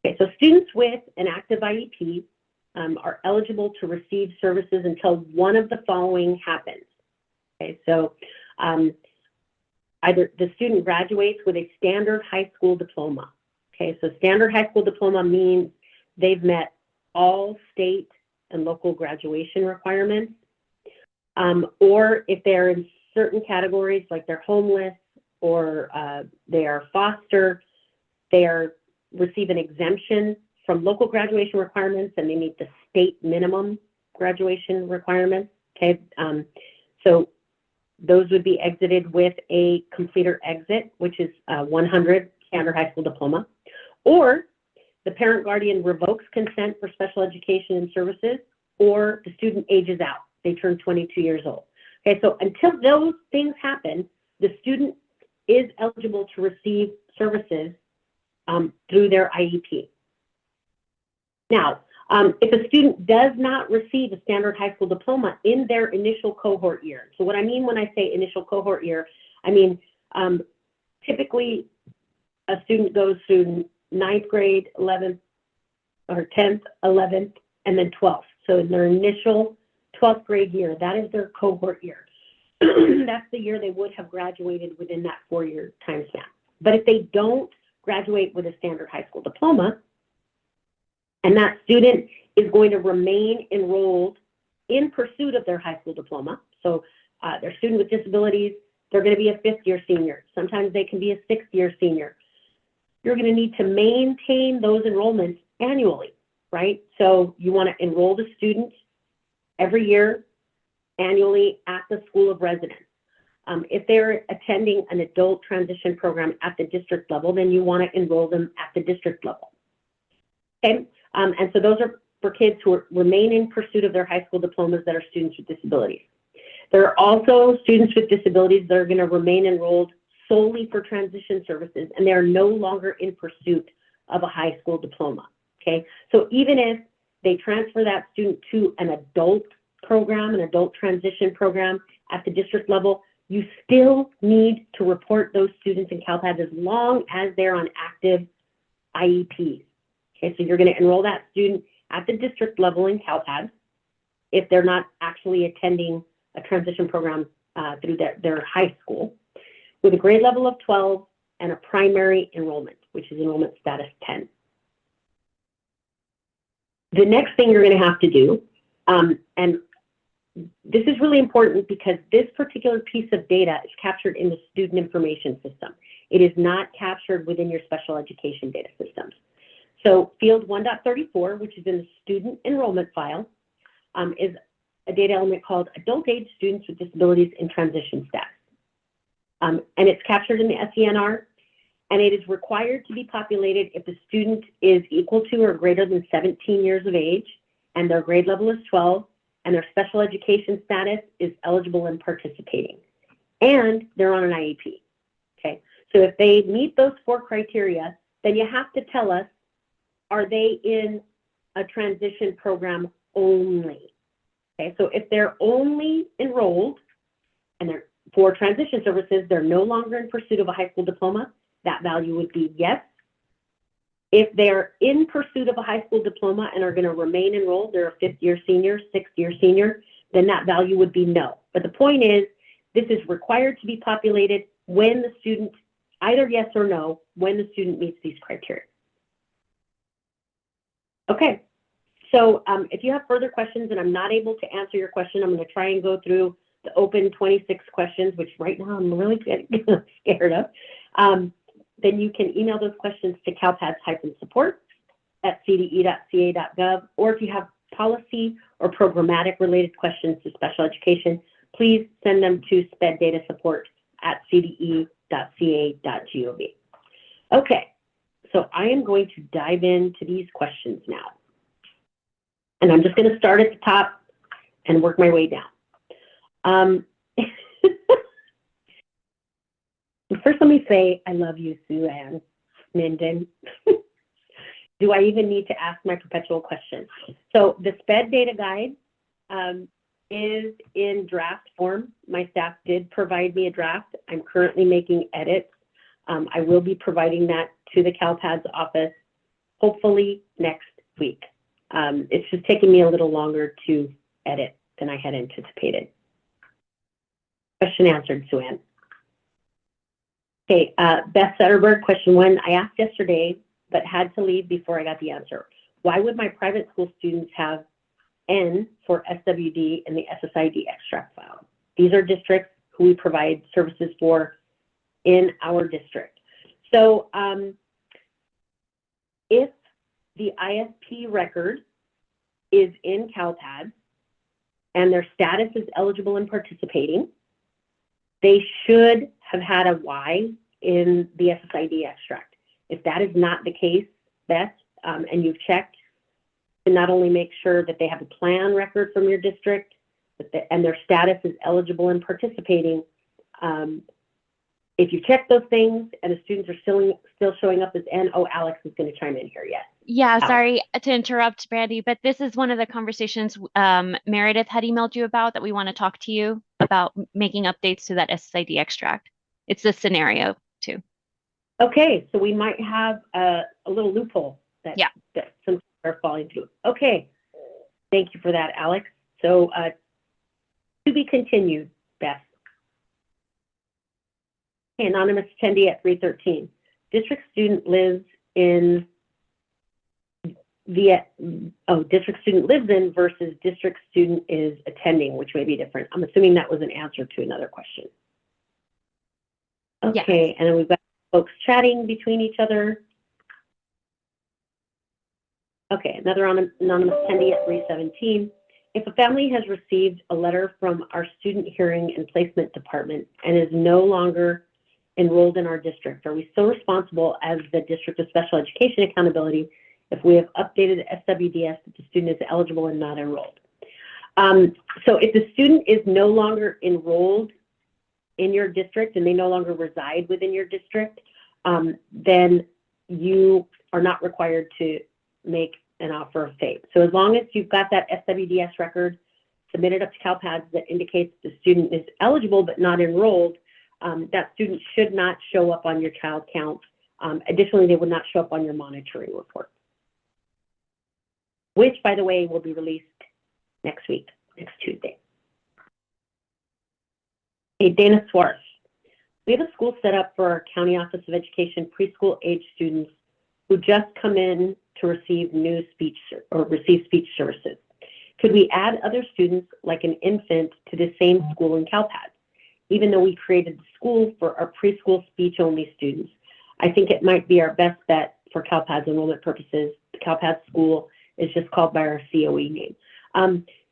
Okay, so students with an active IEP are eligible to receive services until one of the following happens. Okay, so either the student graduates with a standard high school diploma. Okay, so standard high school diploma means they've met all state and local graduation requirements, or if they're in certain categories, like they're homeless or they are foster, they receive an exemption from local graduation requirements and they meet the state minimum graduation requirements. Okay, so those would be exited with a completer exit, which is 100 standard high school diploma, or the parent guardian revokes consent for special education and services, or the student ages out, they turn 22 years old. Okay, so until those things happen, the student is eligible to receive services through their IEP. Now, if a student does not receive a standard high school diploma in their initial cohort year, so what I mean when I say initial cohort year, I mean typically a student goes through 9th grade, 11th, or 10th, 11th, and then 12th. So in their initial 12th grade year, that is their cohort year. That's the year they would have graduated within that 4-year time span. But if they don't graduate with a standard high school diploma, and that student is going to remain enrolled in pursuit of their high school diploma, so they're a student with disabilities, they're going to be a 5th-year senior. Sometimes they can be a 6th-year senior. You're going to need to maintain those enrollments annually, right? So you want to enroll the student every year annually at the school of residence. If they're attending an adult transition program at the district level, then you want to enroll them at the district level. Okay, and so those are for kids who remain in pursuit of their high school diplomas that are students with disabilities. There are also students with disabilities that are going to remain enrolled solely for transition services, and they are no longer in pursuit of a high school diploma, okay? So even if they transfer that student to an adult program, an adult transition program at the district level, you still need to report those students in CALPADS as long as they're on active IEPs. Okay, so you're going to enroll that student at the district level in CALPADS if they're not actually attending a transition program through their high school with a grade level of 12 and a primary enrollment, which is enrollment status 10. The next thing you're going to have to do, and this is really important because this particular piece of data is captured in the student information system. It is not captured within your special education data systems. So field 1.34, which is in the student enrollment file, is a data element called adult age students with disabilities in transition status. And it's captured in the SENR, and it is required to be populated if the student is equal to or greater than 17 years of age, and their grade level is 12, and their special education status is eligible and participating, and they're on an IEP, okay? So if they meet those 4 criteria, then you have to tell us, are they in a transition program only? Okay, so if they're only enrolled and they're for transition services, they're no longer in pursuit of a high school diploma, that value would be yes. If they're in pursuit of a high school diploma and are going to remain enrolled, they're a 5th year senior, 6th year senior, then that value would be no. But the point is, this is required to be populated when the student, either yes or no, when the student meets these criteria. Okay, so if you have further questions and I'm not able to answer your question, I'm going to try and go through the open 26 questions, which right now I'm really scared of. Then you can email those questions to calpads-support@cde.ca.gov, or if you have policy or programmatic related questions to special education, please send them to speddatasupport@cde.ca.gov. Okay, so I am going to dive into these questions now. And I'm just going to start at the top and work my way down. First, let me say I love you, Sue Ann Minden. Do I even need to ask my perpetual question? So the SPED data guide is in draft form. My staff did provide me a draft. I'm currently making edits. I will be providing that to the CalPADS office, hopefully next week. It's just taking me a little longer to edit than I had anticipated. Question answered, Sue Ann. Okay, Beth Sutterberg, question 1. I asked yesterday, but had to leave before I got the answer. Why would my private school students have N for SWD in the SSID extract file? These are districts who we provide services for in our district. So if the IFP record is in CalPADS and their status is eligible and participating, they should have had a Y in the SSID extract. If that is not the case, Beth, and you've checked to not only make sure that they have a plan record from your district, and their status is eligible and participating, if you check those things and the students are still showing up as N, oh, Alex is going to chime in here, yes. Yeah, Alex. sorry to interrupt, Brandy, but this is one of the conversations Meredith had emailed you about that we want to talk to you about making updates to that SSID extract. It's this scenario too. Okay, so we might have a little loophole that some are falling through. Okay, thank you for that, Alex. So to be continued, Beth. Okay, anonymous attendee at 313. District student lives in district student lives in versus district student is attending, which may be different. I'm assuming that was an answer to another question. Okay, yes. And then we've got folks chatting between each other. Okay, another anonymous attendee at 317. If a family has received a letter from our student hearing and placement department and is no longer enrolled in our district, are we still responsible as the District of Special Education Accountability if we have updated SWDs that the student is eligible and not enrolled? So if the student is no longer enrolled in your district and they no longer reside within your district, then you are not required to make an offer of FAPE. So as long as you've got that SWDs record submitted up to CalPADS that indicates the student is eligible but not enrolled, that student should not show up on your child count. Additionally, they would not show up on your monitoring report, which, by the way, will be released next week, next Tuesday. Hey, Dana Suarez. We have a school set up for our County Office of Education preschool age students who just come in to receive speech services. Could we add other students like an infant to the same school in CalPADS? Even though we created the school for our preschool speech-only students, I think it might be our best bet for CalPADS enrollment purposes. The CalPADS school is just called by our COE name.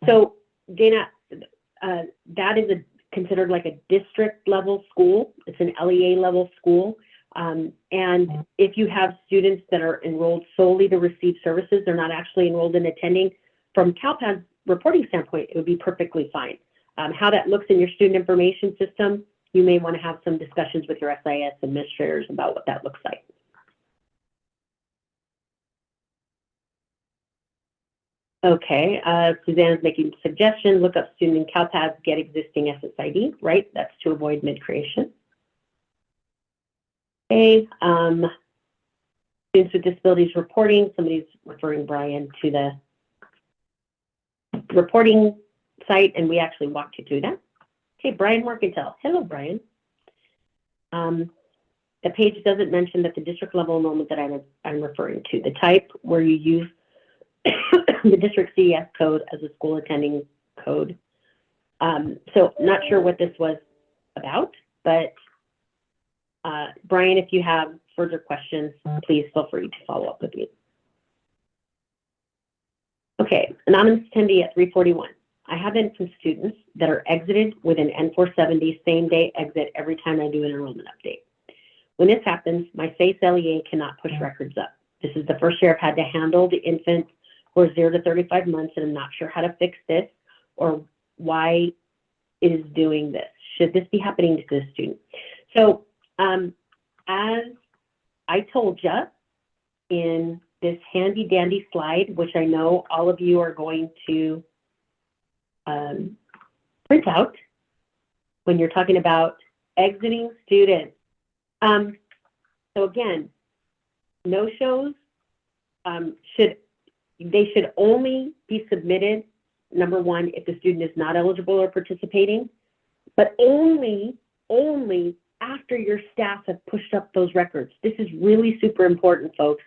So, Dana, that is considered like a district level school. It's an LEA level school. And if you have students that are enrolled solely to receive services, they're not actually enrolled in attending, from CalPADS reporting standpoint, it would be perfectly fine. How that looks in your student information system, you may want to have some discussions with your SIS administrators about what that looks like. Okay, Suzanne's making a suggestion, look up student in CalPADS, get existing SSID, right? That's to avoid mid-creation. Okay, students with disabilities reporting, somebody's referring Brian to the reporting site, and we actually walked you through that. Okay, Brian Morgantel. Hello, Brian. The page doesn't mention that the district level enrollment that I'm referring to, the type where you use the district CES code as a school attending code. So not sure what this was about, but Brian, if you have further questions, please feel free to follow up with me. Okay, anonymous attendee at 341. I have infant students that are exited with an N470 same day exit every time I do an enrollment update. When this happens, my SEIS LEA cannot push records up. This is the first year I've had to handle the infant who are 0 to 35 months, and I'm not sure how to fix this or why it is doing this. Should this be happening to this student? So as I told you in this handy dandy slide, which I know all of you are going to print out when you're talking about exiting students. So again, no-shows should only be submitted, number one, if the student is not eligible or participating, but only after your staff have pushed up those records. This is really super important, folks.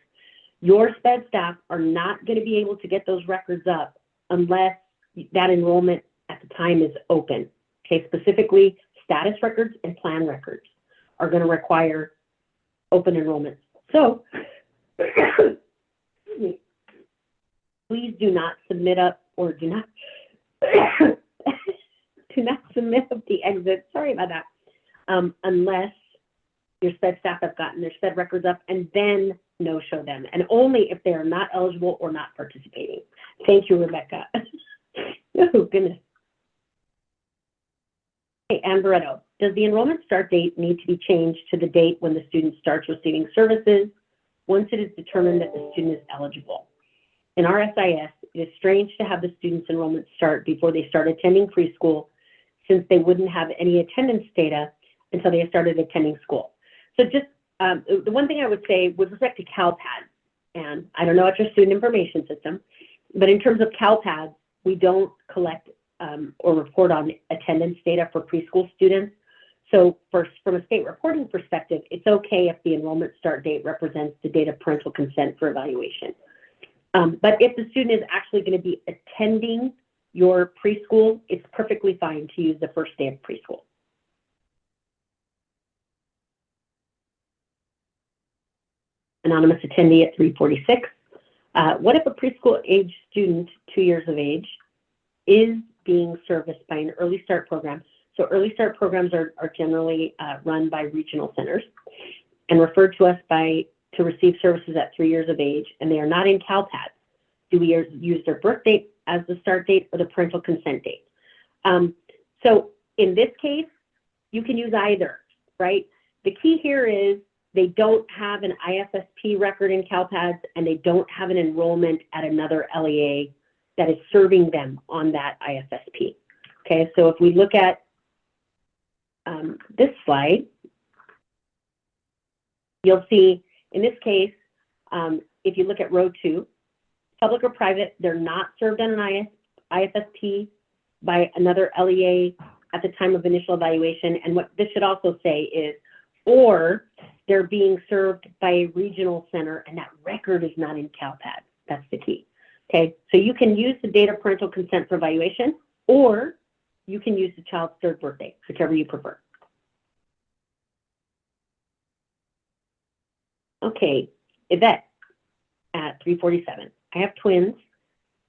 Your SPED staff are not going to be able to get those records up unless that enrollment at the time is open. Okay, specifically, status records and plan records are going to require open enrollment. So, please do not submit up or do not submit up the exit. Sorry about that. Unless your SPED staff have gotten their SPED records up, and then no-show them, and only if they are not eligible or not participating. Thank you, Rebecca. Oh, goodness. Okay, Ann Barretto. Does the enrollment start date need to be changed to the date when the student starts receiving services once it is determined that the student is eligible? In our SIS, it is strange to have the student's enrollment start before they start attending preschool, since they wouldn't have any attendance data until they started attending school. So just the one thing I would say with respect to CalPADS, and I don't know about your student information system, but in terms of CalPADS, we don't collect or report on attendance data for preschool students. So first, from a state reporting perspective, it's okay if the enrollment start date represents the date of parental consent for evaluation. But if the student is actually going to be attending your preschool, it's perfectly fine to use the first day of preschool. Anonymous attendee at 346. What if a preschool age student, 2 years of age, is being serviced by an early start program? So early start programs are generally run by regional centers and referred to us to receive services at 3 years of age, and they are not in CalPADS. Do we use their birth date as the start date or the parental consent date? So in this case, you can use either, right? The key here is they don't have an IFSP record in CalPADS, and they don't have an enrollment at another LEA that is serving them on that IFSP. Okay, so if we look at this slide, you'll see in this case, if you look at row 2, public or private, they're not served on an IFSP by another LEA at the time of initial evaluation. And what this should also say is, or they're being served by a regional center and that record is not in CALPADS. That's the key. Okay, so you can use the date of parental consent for evaluation, or you can use the child's 3rd birthday, whichever you prefer. Okay, Yvette at 347. I have twins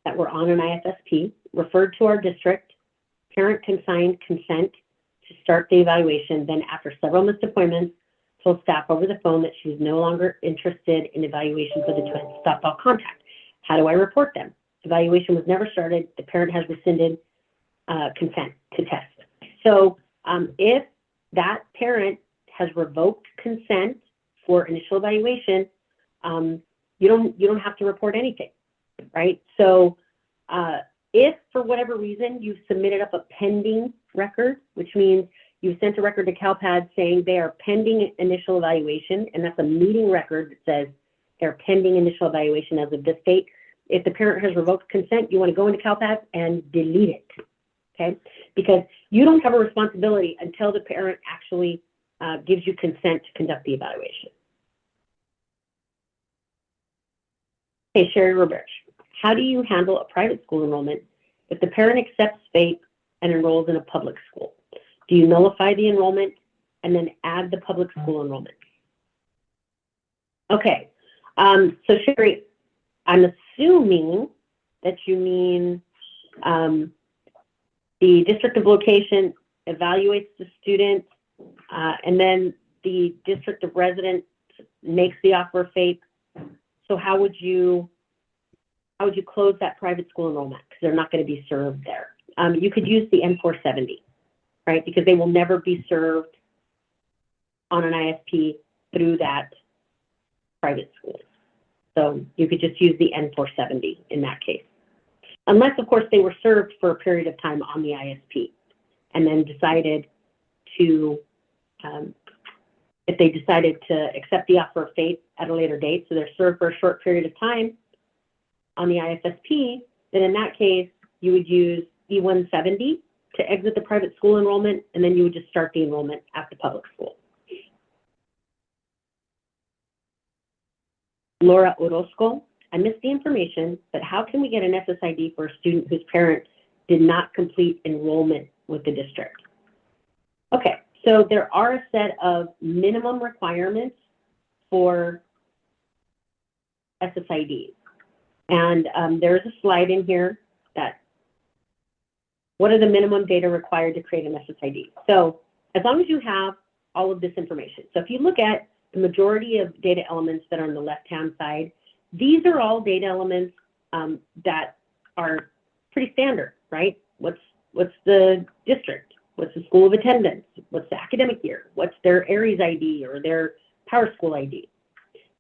that were on an IFSP, referred to our district, parent consigned consent to start the evaluation, then after several missed appointments, told staff over the phone that she's no longer interested in evaluation for the twins, stopped all contact. How do I report them? Evaluation was never started. The parent has rescinded consent to test. So if that parent has revoked consent for initial evaluation, you don't have to report anything, right? So if for whatever reason you've submitted up a pending record, which means you've sent a record to CALPADS saying they are pending initial evaluation, and that's a meeting record that says they're pending initial evaluation as of this date. If the parent has revoked consent, you want to go into CALPADS and delete it, okay? Because you don't have a responsibility until the parent actually gives you consent to conduct the evaluation. Okay, Sherry Roberts, how do you handle a private school enrollment if the parent accepts FAPE and enrolls in a public school? Do you nullify the enrollment and then add the public school enrollment? Okay, so Sherry, I'm assuming that you mean the district of location evaluates the student and then the district of residence makes the offer of FAPE. So how would you close that private school enrollment? Because they're not going to be served there. You could use the N470, right? Because they will never be served on an ISP through that private school. So you could just use the N470 in that case. Unless, of course, they were served for a period of time on the ISP and then decided to, if they decided to accept the offer of FAPE at a later date, so they're served for a short period of time on the IFSP, then in that case, you would use E170 to exit the private school enrollment, and then you would just start the enrollment at the public school. Laura Orozco, I missed the information, but how can we get an SSID for a student whose parent did not complete enrollment with the district? Okay, so there are a set of minimum requirements for SSIDs. And there's a slide in here that, what are the minimum data required to create an SSID? So as long as you have all of this information. So if you look at the majority of data elements that are on the left-hand side, these are all data elements that are pretty standard, right? What's the district? What's the school of attendance? What's the academic year? What's their Aries ID or their Power School ID?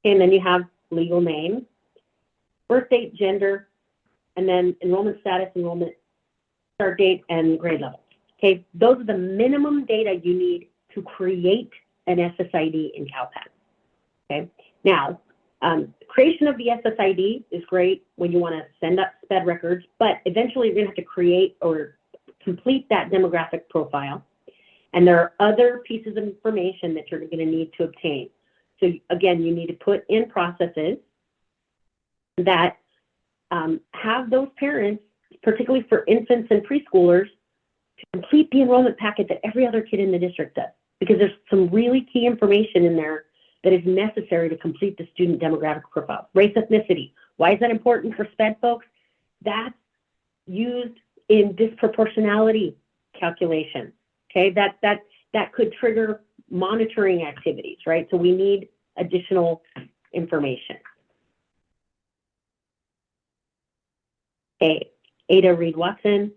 And then you have legal name, birth date, gender, and then enrollment status, enrollment start date, and grade level. Okay, those are the minimum data you need to create an SSID in CALPADS. Okay, now, creation of the SSID is great when you want to send up SPED records, but eventually you're going to have to create or complete that demographic profile. And there are other pieces of information that you're going to need to obtain. So again, you need to put in processes that have those parents, particularly for infants and preschoolers, to complete the enrollment packet that every other kid in the district does, because there's some really key information in there that is necessary to complete the student demographic profile. Race, ethnicity. Why is that important for SPED folks? That's used in disproportionality calculation. Okay, that could trigger monitoring activities, right? So we need additional information. Okay, Ada Reed Watson,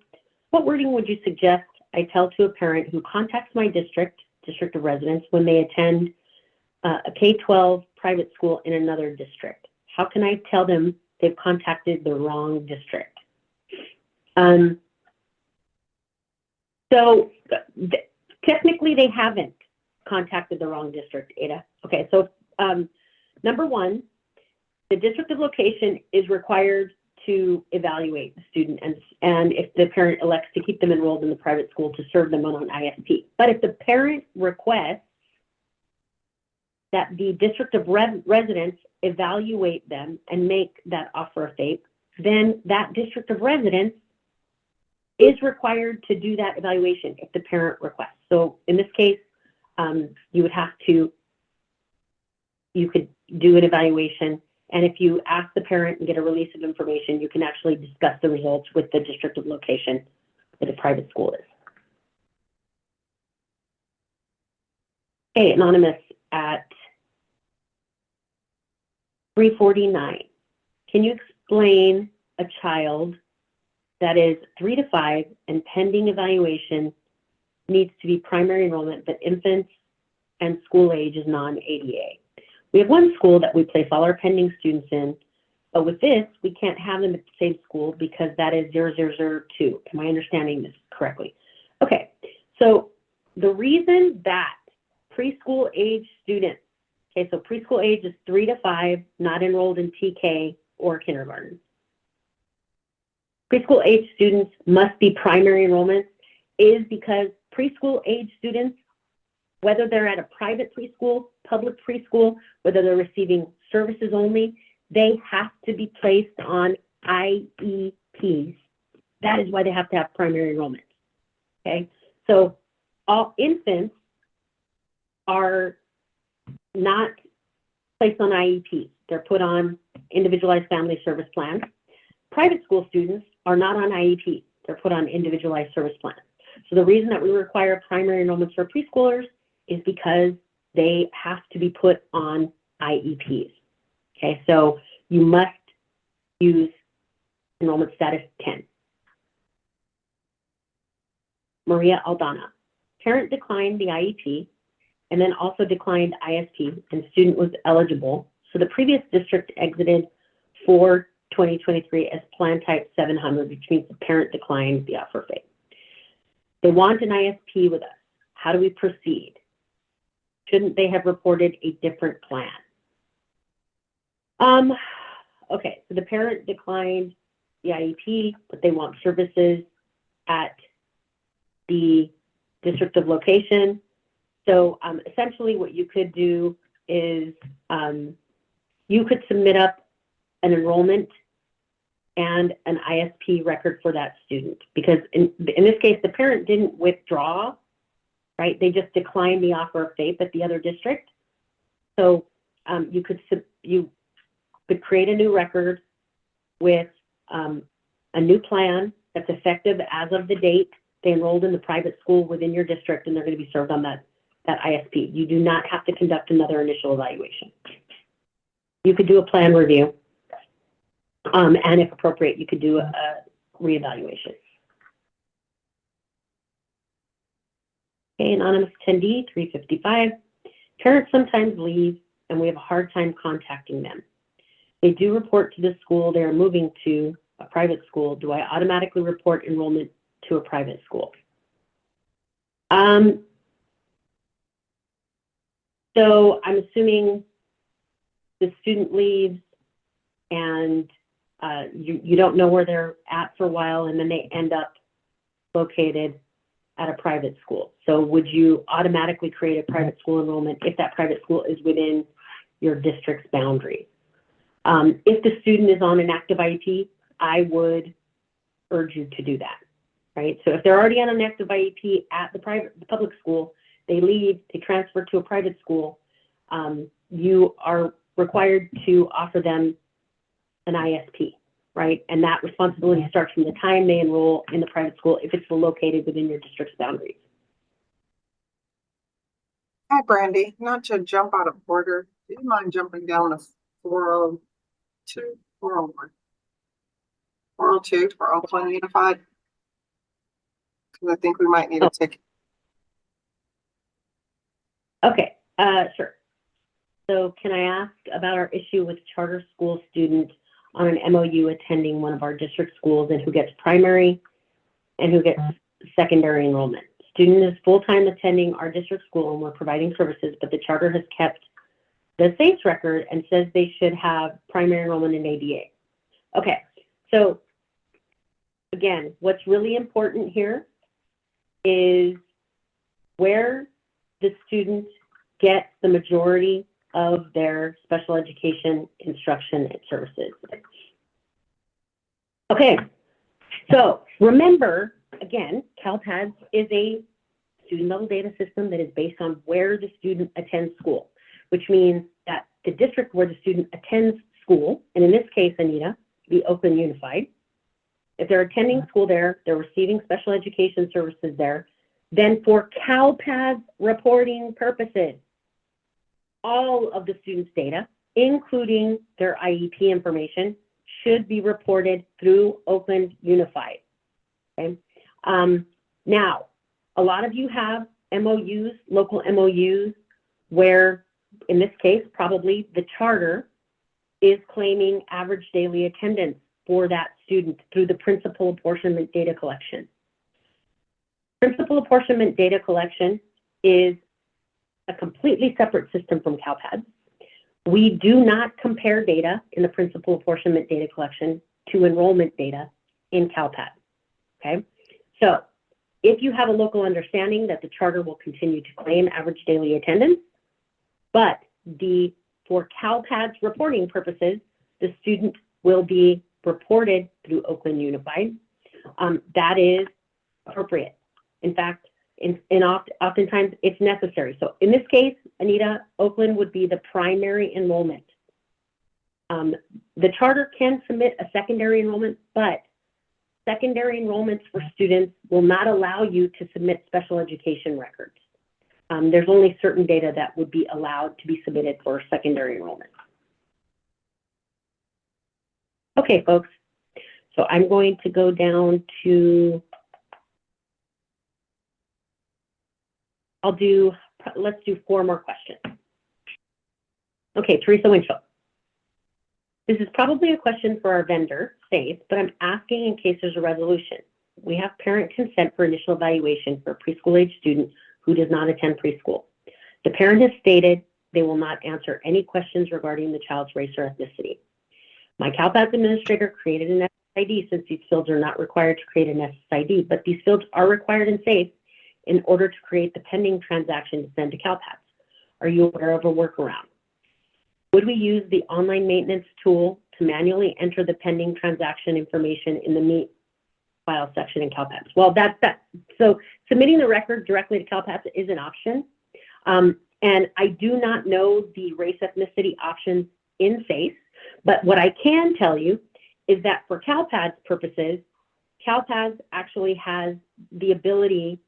what wording would you suggest I tell to a parent who contacts my district of residence, when they attend a K-12 private school in another district? How can I tell them they've contacted the wrong district? So technically they haven't contacted the wrong district, Ada. Okay, so number one, the district of location is required to evaluate the student and if the parent elects to keep them enrolled in the private school to serve them on an IFP. But if the parent requests that the district of residence evaluate them and make that offer of FAPE, then that district of residence is required to do that evaluation if the parent requests. So in this case, you could do an evaluation, and if you ask the parent and get a release of information, you can actually discuss the results with the district of location where the private school is. Okay, anonymous at 349. Can you explain a child that is 3 to 5 and pending evaluation needs to be primary enrollment, but infants and school age is non-ADA? We have one school that we place all our pending students in, but with this, we can't have them at the same school because that is 0002. Am I understanding this correctly? Okay, so the reason that preschool age students, okay, so preschool age is 3 to 5, not enrolled in TK or kindergarten. Preschool age students must be primary enrollment is because preschool age students, whether they're at a private preschool, public preschool, whether they're receiving services only, they have to be placed on IEPs. That is why they have to have primary enrollment. Okay, so all infants are not placed on IEPs. They're put on individualized family service plans. Private school students are not on IEPs. They're put on individualized service plans. So the reason that we require primary enrollments for preschoolers is because they have to be put on IEPs. Okay, so you must use enrollment status 10. Maria Aldana, parent declined the IEP and then also declined ISP and student was eligible. So the previous district exited for 2023 as plan type 700, which means the parent declined the offer FAPE. They want an ISP with us. How do we proceed? Shouldn't they have reported a different plan? Okay, so the parent declined the IEP, but they want services at the district of location. So essentially what you could do is you could submit up an enrollment and an ISP record for that student, because in this case, the parent didn't withdraw, right? They just declined the offer of FAPE at the other district. So you could create a new record with a new plan that's effective as of the date they enrolled in the private school within your district, and they're going to be served on that ISP. You do not have to conduct another initial evaluation. You could do a plan review, and if appropriate, you could do a reevaluation. Okay, anonymous attendee 355. Parents sometimes leave, and we have a hard time contacting them. They do report to the school they are moving to, a private school. Do I automatically report enrollment to a private school? So I'm assuming the student leaves and you don't know where they're at for a while, and then they end up located at a private school. So would you automatically create a private school enrollment if that private school is within your district's boundaries? If the student is on an active IEP, I would urge you to do that, right? So if they're already on an active IEP at the public school, they leave, they transfer to a private school, you are required to offer them an ISP, right? And that responsibility starts from the time they enroll in the private school if it's located within your district's boundaries. Hi, Brandy. Not to jump out of order, do you mind jumping down to 402, 401? 402 for Oakland Unified? Because I think we might need to take. Okay, sure. So can I ask about our issue with charter school student on an MOU attending one of our district schools and who gets primary and who gets secondary enrollment. Student is full-time attending our district school and we're providing services, but the charter has kept the SEIS record and says they should have primary enrollment in ADA. Okay, so again, what's really important here is where the student gets the majority of their special education instruction and services. Okay, so remember, again, CALPADS is a student level data system that is based on where the student attends school, which means that the district where the student attends school, and in this case, Anita, the Oakland Unified, if they're attending school there, they're receiving special education services there, then for CALPADS reporting purposes, all of the student's data, including their IEP information, should be reported through Oakland Unified. Okay? Now, a lot of you have MOUs, local MOUs, where, in this case, probably the charter is claiming average daily attendance for that student through the principal apportionment data collection. Principal apportionment data collection is a completely separate system from CALPADS. We do not compare data in the principal apportionment data collection to enrollment data in CALPADS, okay? So if you have a local understanding that the charter will continue to claim average daily attendance, but for CALPADS reporting purposes, the student will be reported through Oakland Unified, that is appropriate. In fact, oftentimes it's necessary. So in this case, Anita, Oakland would be the primary enrollment. The charter can submit a secondary enrollment, but secondary enrollments for students will not allow you to submit special education records. There's only certain data that would be allowed to be submitted for secondary enrollment. Okay, folks, so I'm going to go down to, let's do 4 more questions. Okay, Teresa Winchell. This is probably a question for our vendor, SEIS, but I'm asking in case there's a resolution. We have parent consent for initial evaluation for a preschool age student who does not attend preschool. The parent has stated they will not answer any questions regarding the child's race or ethnicity. My CALPADS administrator created an SSID since these fields are not required to create an SSID, but these fields are required in SAFE in order to create the pending transaction to send to CALPADS. Are you aware of a workaround? Would we use the online maintenance tool to manually enter the pending transaction information in the meet file section in CALPADS? Well, that's that. So submitting the record directly to CALPADS is an option. And I do not know the race ethnicity options in SAFE, but what I can tell you is that for CALPADS purposes, CALPADS actually has the ability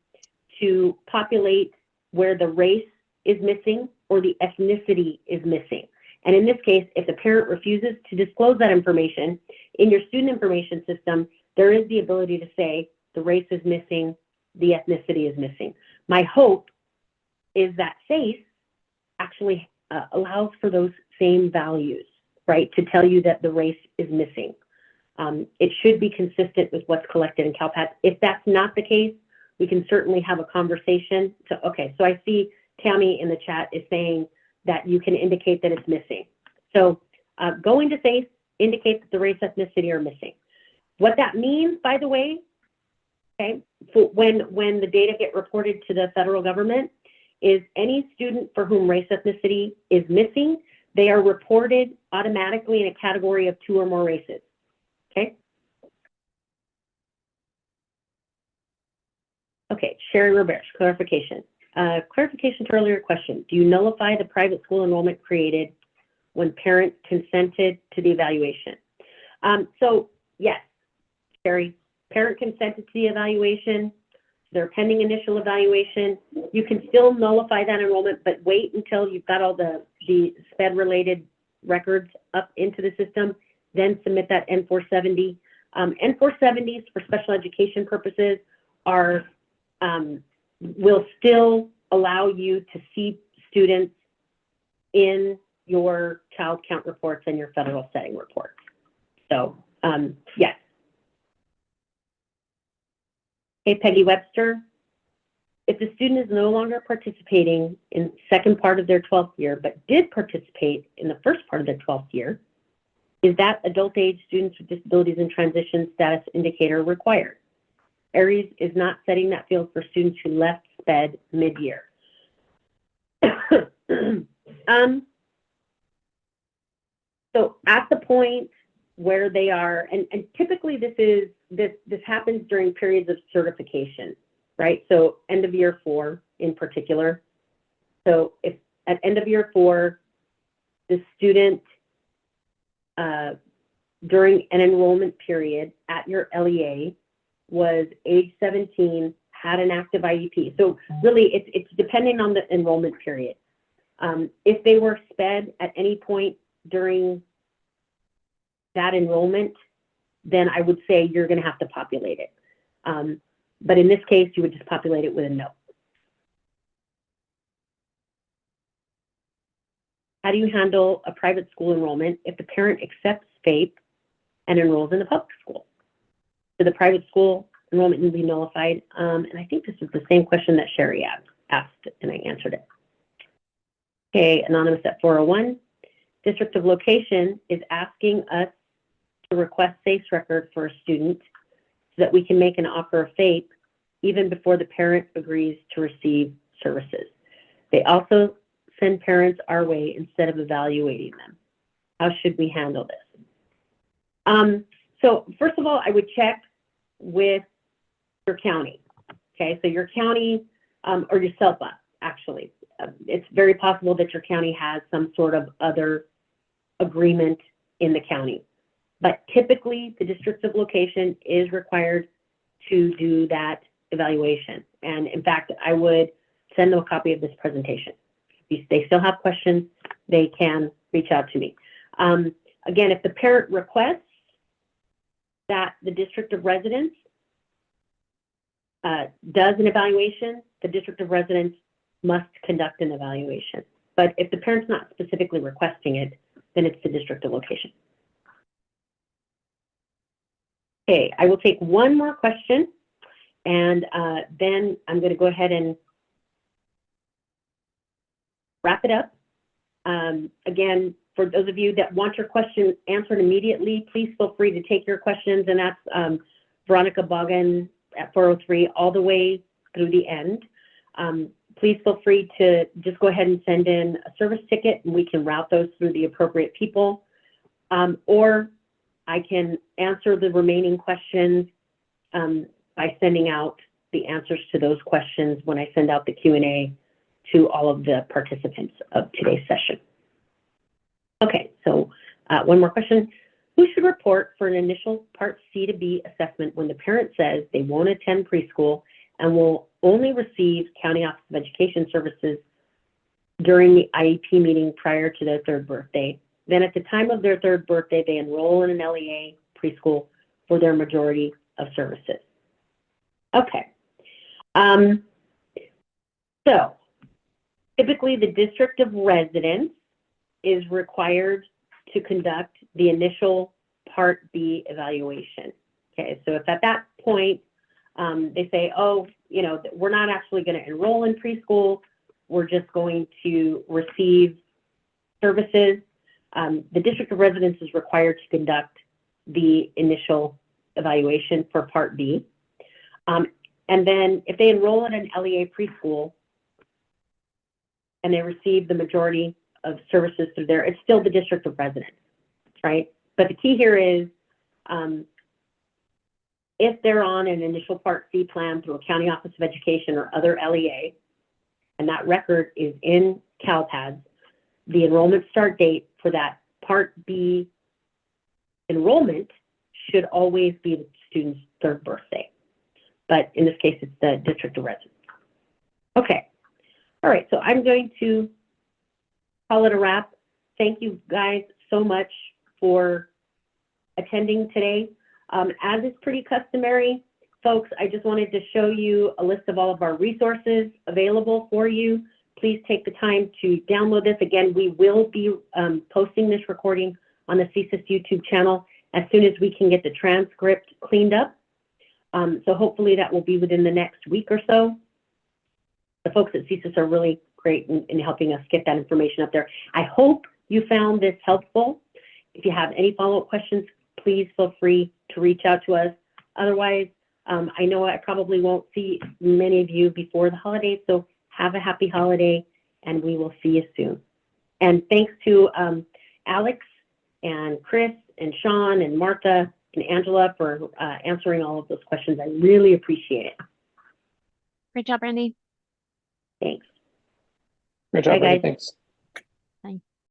to populate where the race is missing or the ethnicity is missing. And in this case, if the parent refuses to disclose that information, in your student information system, there is the ability to say the race is missing, the ethnicity is missing. My hope is that SEIS actually allows for those same values, right, to tell you that the race is missing. It should be consistent with what's collected in CALPADS. If that's not the case, we can certainly have a conversation. So, okay, so I see Tammy in the chat is saying that you can indicate that it's missing. So going to SEIS indicates that the race ethnicity are missing. What that means, by the way, okay, when the data get reported to the federal government, is any student for whom race ethnicity is missing, they are reported automatically in a category of 2 or more races, okay? Okay, Sherry Roberts, clarification. Clarification to earlier question. Do you nullify the private school enrollment created when parent consented to the evaluation? So yes, Sherry, parent consented to the evaluation, they're pending initial evaluation. You can still nullify that enrollment, but wait until you've got all the SPED related records up into the system, then submit that N470. N470s for special education purposes are will still allow you to see students in your child count reports and your federal setting reports. So, yes. Okay, Peggy Webster. If the student is no longer participating in the second part of their 12th year, but did participate in the first part of their 12th year, is that adult age students with disabilities and transition status indicator required? ARIES is not setting that field for students who left SPED mid-year. So at the point where they are, and typically this happens during periods of certification, right? So end of year 4 in particular. So if at end of year 4, the student during an enrollment period at your LEA was age 17, had an active IEP. So really it's depending on the enrollment period. If they were SPED at any point during that enrollment, then I would say you're going to have to populate it. But in this case, you would just populate it with a no. How do you handle a private school enrollment if the parent accepts FAPE and enrolls in the public school? So the private school enrollment will be nullified. And I think this is the same question that Sherry asked, and I answered it. Okay, anonymous at 401. District of location is asking us to request SEIS record for a student so that we can make an offer of FAPE even before the parent agrees to receive services. They also send parents our way instead of evaluating them. How should we handle this? So first of all, I would check with your county. Okay, so your county or your SELPA, actually. It's very possible that your county has some sort of other agreement in the county. But typically, the district of location is required to do that evaluation. And in fact, I would send them a copy of this presentation. If they still have questions, they can reach out to me. Again, if the parent requests that the district of residence does an evaluation, the district of residence must conduct an evaluation. But if the parent's not specifically requesting it, then it's the district of location. Okay, I will take one more question, and then I'm going to go ahead and wrap it up. Again, for those of you that want your question answered immediately, please feel free to take your questions, and that's Veronica Bogan at 403 all the way through the end. Please feel free to just go ahead and send in a service ticket, and we can route those through the appropriate people. Or I can answer the remaining questions by sending out the answers to those questions when I send out the Q&A to all of the participants of today's session. Okay, so one more question. Who should report for an initial Part C to B assessment when the parent says they won't attend preschool and will only receive County Office of Education services during the IEP meeting prior to their 3rd birthday? Then at the time of their 3rd birthday, they enroll in an LEA preschool for their majority of services. Okay. So typically the district of residence is required to conduct the initial Part B evaluation. Okay, so if at that point they say, oh, you know, we're not actually going to enroll in preschool, we're just going to receive services, the district of residence is required to conduct the initial evaluation for Part B. And then if they enroll in an LEA preschool and they receive the majority of services through there, it's still the district of residence, right? But the key here is if they're on an initial Part C plan through a County Office of Education or other LEA, and that record is in CALPADS, the enrollment start date for that Part B enrollment should always be the student's 3rd birthday. But in this case, it's the district of residence. Okay. All right, so I'm going to call it a wrap. Thank you guys so much for attending today. As is pretty customary, folks, I just wanted to show you a list of all of our resources available for you. Please take the time to download this. Again, we will be posting this recording on the CSIS YouTube channel, as soon as we can get the transcript cleaned up. So hopefully that will be within the next week or so. The folks at SEIS are really great in helping us get that information up there. I hope you found this helpful. If you have any follow-up questions, please feel free to reach out to us. Otherwise, I know I probably won't see many of you before the holidays, so have a happy holiday, and we will see you soon. And thanks to Alex and Chris and Sean and Martha and Angela for answering all of those questions. I really appreciate it. Great job, Brandy. Thanks. Great job, Bye, Brandy. guys. Thanks.